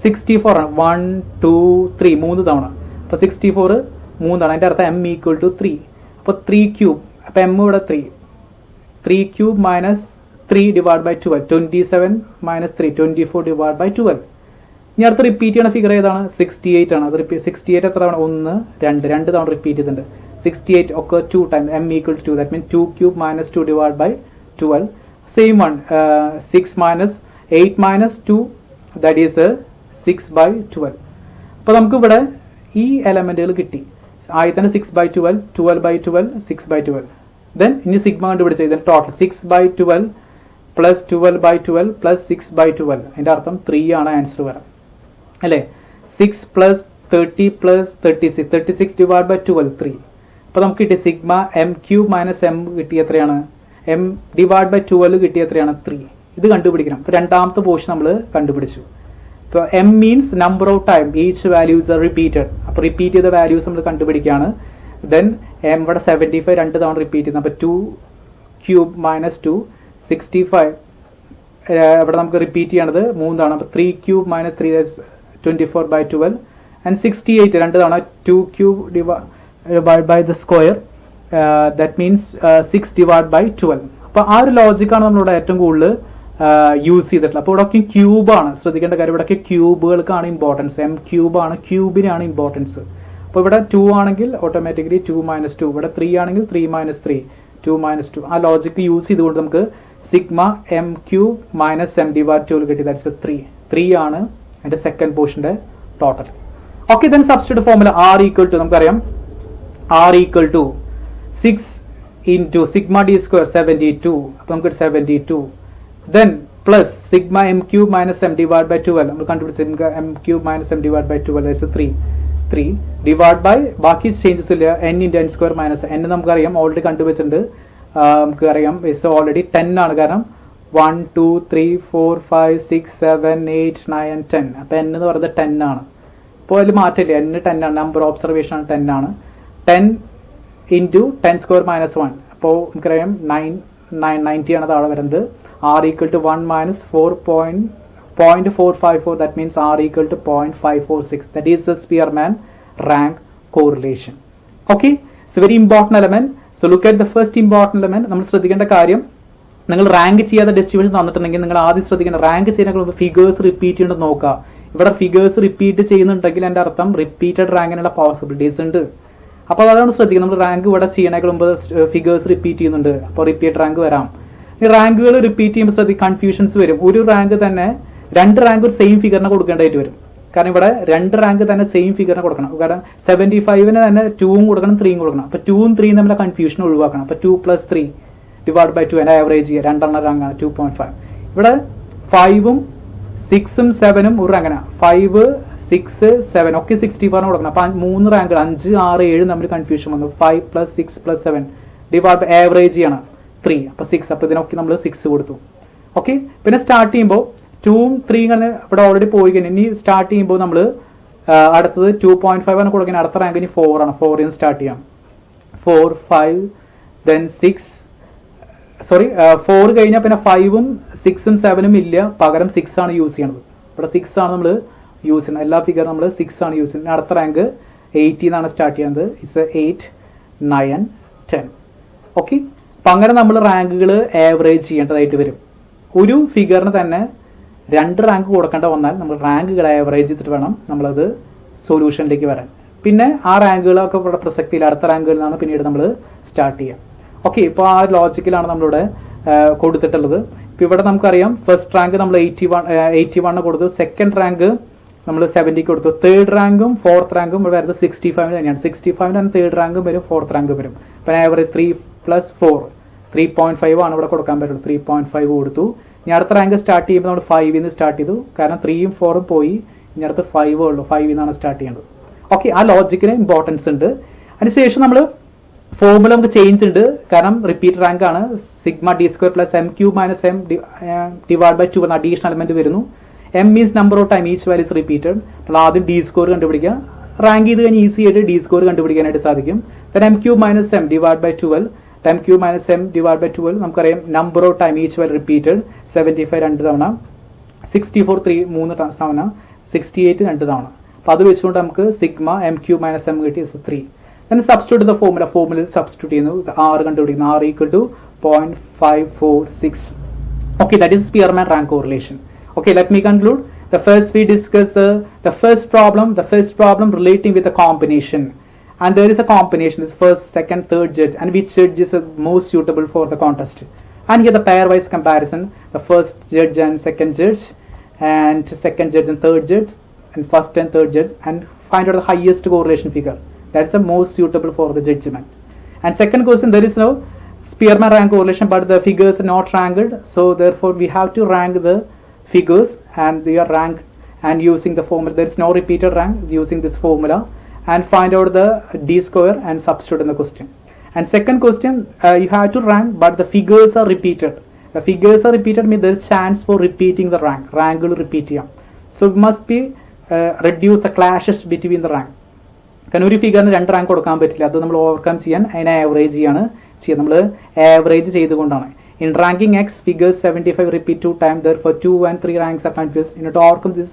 64 ആണ്. 1 2 3 3 തവണ. അപ്പോൾ 64 3 തവണ. അതിന്റെ അർത്ഥം എം ഈക്വൽ ടു 3. അപ്പോൾ 3 ക്യൂബ്, അപ്പോൾ എം ഇവിടെ 3 cube minus 3 divide by 12. 27 minus 3 24 divide by 12. ഇനി അടുത്ത് റിപ്പീറ്റ് ചെയ്യുന്ന ഫിഗർ ഏതാണ്? 68 ആണ്. അത് 68 എത്ര തവണ? 1 2 തവണ റിപ്പീറ്റ് ചെയ്തിട്ടുണ്ട്. 68 ഒക്കെ 2 time. M equal to 2. That means 2 cube minus 2 divide by 12. Same one 6 minus 8 minus 2, that is 6/12. അപ്പോൾ നമുക്ക് ഇവിടെ ഈ എലമെന്റുകൾ കിട്ടി. ആദ്യത്തെ 6/12 12/12 6/12. ദെൻ ഇനി സിഗ്മ കണ്ടുപിടിച്ച ഇതിന് ടോട്ടൽ 6/12 പ്ലസ് 12/12 പ്ലസ് 6/12. അതിന്റെ അർത്ഥം 3 ആണ് ആൻസർ വരാം അല്ലേ. 6 പ്ലസ് 30 പ്ലസ് 36 ഡിവൈഡ് ബൈ 12 3. അപ്പോൾ നമുക്ക് കിട്ടിയ sigma M cube minus M കിട്ടി എത്രയാണ്? എം ഡിവൈഡ് ബൈ 12 കിട്ടി എത്രയാണ്? 3. ഇത് കണ്ടുപിടിക്കണം. അപ്പോൾ രണ്ടാമത്തെ പോർഷൻ നമ്മൾ കണ്ടുപിടിച്ചു. ഇപ്പോൾ M means number of time each values are repeated. അപ്പോൾ റിപ്പീറ്റ് ചെയ്ത വാല്യൂസ് നമ്മൾ കണ്ടുപിടിക്കുകയാണ്. ദെൻ എം ഇവിടെ 75 2 തവണ റിപ്പീറ്റ് ചെയ്യുന്നത്. അപ്പോൾ 2 ക്യൂബ് മൈനസ് 2 65 ഇവിടെ നമുക്ക് റിപ്പീറ്റ് ചെയ്യണത് 3 തവണ. അപ്പോൾ 3 ക്യൂബ് മൈനസ് 3 24/12. ആൻഡ് 68 2 തവണ. 2 cube divide by the square, that means 6 divide by 12. അപ്പോൾ ആ ഒരു ലോജിക്കാണ് നമ്മളിവിടെ ഏറ്റവും കൂടുതൽ യൂസ് ചെയ്തിട്ടുള്ളത്. അപ്പോൾ ഇവിടെയൊക്കെ ക്യൂബാണ് ശ്രദ്ധിക്കേണ്ട കാര്യം. ഇവിടെയൊക്കെ ക്യൂബുകൾക്കാണ് ഇമ്പോർട്ടൻസ്. എം ക്യൂബാണ്, ക്യൂബിനാണ് ഇമ്പോർട്ടൻസ്. അപ്പോൾ ഇവിടെ 2 ആണെങ്കിൽ ഓട്ടോമാറ്റിക്കലി 2 മൈനസ് 2. ഇവിടെ 3 ആണെങ്കിൽ 3 മൈനസ് 3 2 മൈനസ് 2. ആ ലോജിക്ക് യൂസ് ചെയ്തുകൊണ്ട് നമുക്ക് sigma M cube minus M divide 12 കിട്ടി. ദാറ്റ്സ് 3 ആണ് അതിന്റെ സെക്കൻഡ് പോർഷന്റെ total. Okay, then substitute formula R equal to നമുക്കറിയാം. R equal to 6 into sigma d square 72. അപ്പോൾ നമുക്ക് 72. then plus sigma m cube minus m divided by 12. നമ്മൾ കണ്ടുപിടിച്ച m cube minus m divided by 12 is 3 divided by ബാക്കി changes ഇല്ല. n into n square minus n നമുക്കറിയാം, already കണ്ടുപിടിച്ചിട്ടുണ്ട്. നമുക്കറിയാം is already 10 ആണ്. കാരണം 1 2 3 4 5 6 7 8 9 10. അപ്പോൾ n എന്ന് പറയുന്നത് 10 ആണ്. അപ്പോൾ അതിൽ മാറ്റില്ല, n 10 ആണ്. നമ്പർ ഓബ്സർവേഷൻ ആണ് 10 ആണ്. 10 into 10 square minus 1. അപ്പോൾ നമുക്കറിയാം 90 ആണ് താഴെ വരുന്നത്. r equal to 1 minus 0.454. that means r equal to 0.546. that is the Spearman rank correlation. Okay, It's a very important element. So look at the first important element. നമ്മൾ ശ്രദ്ധിക്കേണ്ട കാര്യം, നിങ്ങൾ rank ചെയ്യാത്ത ഡിസ്ട്രിബ്യൂഷൻ തന്നിട്ടുണ്ടെങ്കിൽ നിങ്ങൾ ആദ്യം ശ്രദ്ധിക്കേണ്ട റാങ്ക് ചെയ്യുന്ന ഫിഗേഴ്സ് റിപ്പീറ്റ് ചെയ്യുന്നത് നോക്കുക. ഇവിടെ ഫിഗേഴ്സ് റിപ്പീറ്റ് ചെയ്യുന്നുണ്ടെങ്കിൽ എൻ്റെ അർത്ഥം റിപ്പീറ്റഡ് റാങ്കിനുള്ള പോസിബിലിറ്റീസ് ഉണ്ട്. അപ്പോൾ അതാണ് ശ്രദ്ധിക്കുന്നത്. നമ്മൾ റാങ്ക് ഇവിടെ ചെയ്യണേക്കാൾ മുമ്പ് ഫിഗേഴ്സ് റിപ്പീറ്റ് ചെയ്യുന്നുണ്ട്, അപ്പോൾ റിപ്പീറ്റ് റാങ്ക് വരാം. ഈ റാങ്കുകൾ റിപ്പീറ്റ് ചെയ്യുമ്പോൾ ശ്രദ്ധിക്കുക, കൺഫ്യൂഷൻസ് വരും. ഒരു റാങ്ക് തന്നെ 2 റാങ്ക് ഒരു സെയിം ഫിഗറിനെ കൊടുക്കേണ്ടതായിട്ട് വരും. കാരണം ഇവിടെ 2 റാങ്ക് തന്നെ സെയിം ഫിഗറിനെ കൊടുക്കണം. കാരണം 75 തന്നെ 2ഉം കൊടുക്കണം 3ഉം കൊടുക്കണം. അപ്പോൾ 2ഉം 3ഉം തമ്മിലെ കൺഫ്യൂഷൻ ഒഴിവാക്കണം. അപ്പോൾ 2 + 3 ഡിവൈഡ് ബൈ 2 എൻ്റെ ആവറേജ് ചെയ്യുക, 2 റാങ്ക് 2.5. ഇവിടെ 5ഉം 6ഉം 7ഉം ഒരു റാങ്കാണ്. 5, 6, 7 ഒക്കെ 64 കൊടുക്കണം. അപ്പോൾ 3 റാങ്കുകൾ 5, 6, 7 തമ്മിൽ കൺഫ്യൂഷൻ വന്നു. 5 + 6 + 7 ഡിവൈഡ് ബൈ ആവറേജ് ചെയ്യണം 3. അപ്പോൾ 6. അപ്പോൾ ഇതിനൊക്കെ നമ്മൾ 6 കൊടുത്തു. ഓക്കെ, പിന്നെ സ്റ്റാർട്ട് ചെയ്യുമ്പോൾ 2ഉം 3ഉം ഇവിടെ ഓൾറെഡി പോയി കഴിഞ്ഞാൽ ഇനി സ്റ്റാർട്ട് ചെയ്യുമ്പോൾ നമ്മൾ അടുത്തത് 2.5 ആണ് കൊടുക്കുന്നത്. അടുത്ത റാങ്ക് ഇനി 4 ആണ്. 4 സ്റ്റാർട്ട് ചെയ്യാം. 4, 5, then 6. 4 കഴിഞ്ഞാൽ പിന്നെ 5ഉം 6ഉം 7ഉം ഇല്ല, പകരം 6 ആണ് യൂസ് ചെയ്യണത്. ഇവിടെ 6 ആണ് നമ്മൾ യൂസ് ചെയ്യുന്നത്. എല്ലാ ഫിഗറും നമ്മൾ 6 ആണ് യൂസ് ചെയ്യുന്നത്. അടുത്ത റാങ്ക് 80 എന്നാണ് സ്റ്റാർട്ട് ചെയ്യുന്നത്. ഇറ്റ്സ് 8, 9, 10. ഓക്കെ, അപ്പം അങ്ങനെ നമ്മൾ റാങ്കുകൾ ആവറേജ് ചെയ്യേണ്ടതായിട്ട് വരും. ഒരു ഫിഗറിന് തന്നെ 2 റാങ്ക് കൊടുക്കേണ്ട വന്നാൽ നമ്മൾ റാങ്കുകൾ ആവറേജ് ചെയ്തിട്ട് വേണം നമ്മളത് സൊല്യൂഷനിലേക്ക് വരാൻ. പിന്നെ ആ റാങ്കുകളൊക്കെ ഇവിടെ പ്രസക്തിയിൽ അടുത്ത റാങ്കുകളിൽ നിന്നാണ് പിന്നീട് നമ്മൾ സ്റ്റാർട്ട് ചെയ്യാം. ഓക്കെ, ഇപ്പോൾ ആ ലോജിക്കിലാണ് നമ്മളിവിടെ കൊടുത്തിട്ടുള്ളത്. ഇപ്പോൾ ഇവിടെ നമുക്കറിയാം ഫസ്റ്റ് റാങ്ക് നമ്മൾ 81 കൊടുത്തു, സെക്കൻഡ് റാങ്ക് നമ്മൾ 70 കൊടുത്തു, തേർഡ് റാങ്കും 4th റാങ്കും ഇവിടെ വരുന്നത് 65 തന്നെയാണ്. 65 തന്നെ തേർഡ് റാങ്കും വരും, 4th റാങ്കും വരും. അപ്പം ആവറേജ് 3 + 4 3.5 ആണ് ഇവിടെ കൊടുക്കാൻ പറ്റുള്ളൂ. 3.5 കൊടുത്തു. ഇനി അടുത്ത റാങ്ക് സ്റ്റാർട്ട് ചെയ്യുമ്പോൾ നമ്മൾ 5 നിന്ന് സ്റ്റാർട്ട് ചെയ്തു. കാരണം 3ഉം 4ഉം പോയി, ഇനി അടുത്ത് 5 ഉള്ളൂ. 5 നിന്നാണ് സ്റ്റാർട്ട് ചെയ്യേണ്ടത്. ഓക്കെ, ആ ലോജിക്കിന് ഇമ്പോർട്ടൻസ് ഉണ്ട്. അതിനുശേഷം നമ്മൾ ഫോർമുല നമുക്ക് ചേഞ്ച് ഉണ്ട്. കാരണം റിപ്പീറ്റ് റാങ്ക് ആണ്. σd² + m³ - m divide by 2 എന്ന അഡീഷണൽ എലമെന്റ് വരുന്നു. m means number of time each value is repeated. നമ്മൾ ആദ്യം d² കണ്ടുപിടിക്കുക. റാങ്ക് ചെയ്ത് കഴിഞ്ഞ് ഈസി ആയിട്ട് d² കണ്ടുപിടിക്കാനായിട്ട് സാധിക്കും. m³ - m divide by 12. m³ - m divide by 12 നമുക്കറിയാം number of time each value repeated. 75 2 തവണ, 64 3 തവണ, 68 2 തവണ. അപ്പോൾ അത് വെച്ചുകൊണ്ട് നമുക്ക് m³ - m കിട്ടി 3. then substitute the formula substitute ചെയ്യുന്നു. r കണ്ടുപിടിക്കുന്നു. r = 0.546. okay, that is Spearman rank correlation. okay, let me conclude. The first we discuss the first problem relating with a combination, and there is a combination, this first, second, third judge, and which judge is most suitable for the contest. And here the pairwise comparison, the first judge and second judge, and second judge and third judge, and first and third judge, and find out the highest correlation figure. That's the most suitable for the judgment. And second question, there is no Spearman rank correlation, but the figures are not ranked, so therefore we have to rank the figures, and they are ranked, and using the formula, there is no repeated rank, using this formula, and find out the d² and substitute in the question. And second question, you have to rank, but the figures are repeated. The figures are repeated means there is chance for repeating the rank will repeat here. So it must be reduce the clashes between the rank. കാരണം ഒരു ഫിഗറിന് 2 rank കൊടുക്കാൻ പറ്റില്ല. അത് നമ്മൾ overcome ചെയ്യാൻ അതിനെ average ചെയ്യുക. നമ്മൾ ആവറേജ് ചെയ്തുകൊണ്ടാണ്. In ranking X figures 75 repeat 2 times, therefore 2 and 3 ranks are confused. In order to overcome this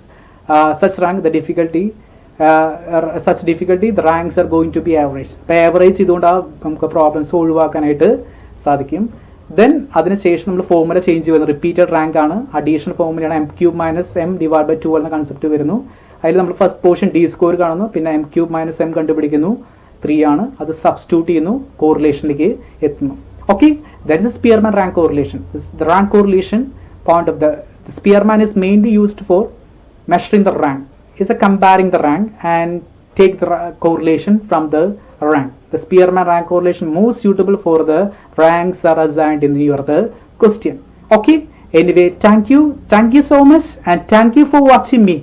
such rank, the difficulty the ranks are going to be average. അപ്പോൾ ആവറേജ് ചെയ്തുകൊണ്ട് നമുക്ക് problems ഒഴിവാക്കാനായിട്ട് സാധിക്കും. Then അതിനുശേഷം നമ്മൾ formula change ചെയ്യുന്നത് repeated rank ആണ്. Additional ഫോർമുലയാണ് m³ - m ഡിവൈഡ് ബൈ 2 എന്ന കൺസെപ്റ്റ് വരുന്നു. അതിൽ നമ്മൾ ഫസ്റ്റ് പോർഷൻ d² കാണുന്നു, പിന്നെ m³ - m കണ്ടുപിടിക്കുന്നു. 3 ആണ്, അത് സബ്സ്റ്റിറ്റ്യൂട്ട് ചെയ്യുന്നു, കോറിലേഷനിലേക്ക് എത്തുന്നു. Okay, that is Spearman rank correlation. The rank correlation point of the Spearman is mainly used for measuring the rank. Is comparing the rank and take the correlation from the rank. The Spearman rank correlation most suitable for the ranks are assigned in your question. Okay, anyway, thank you so much, and thank you for watching me.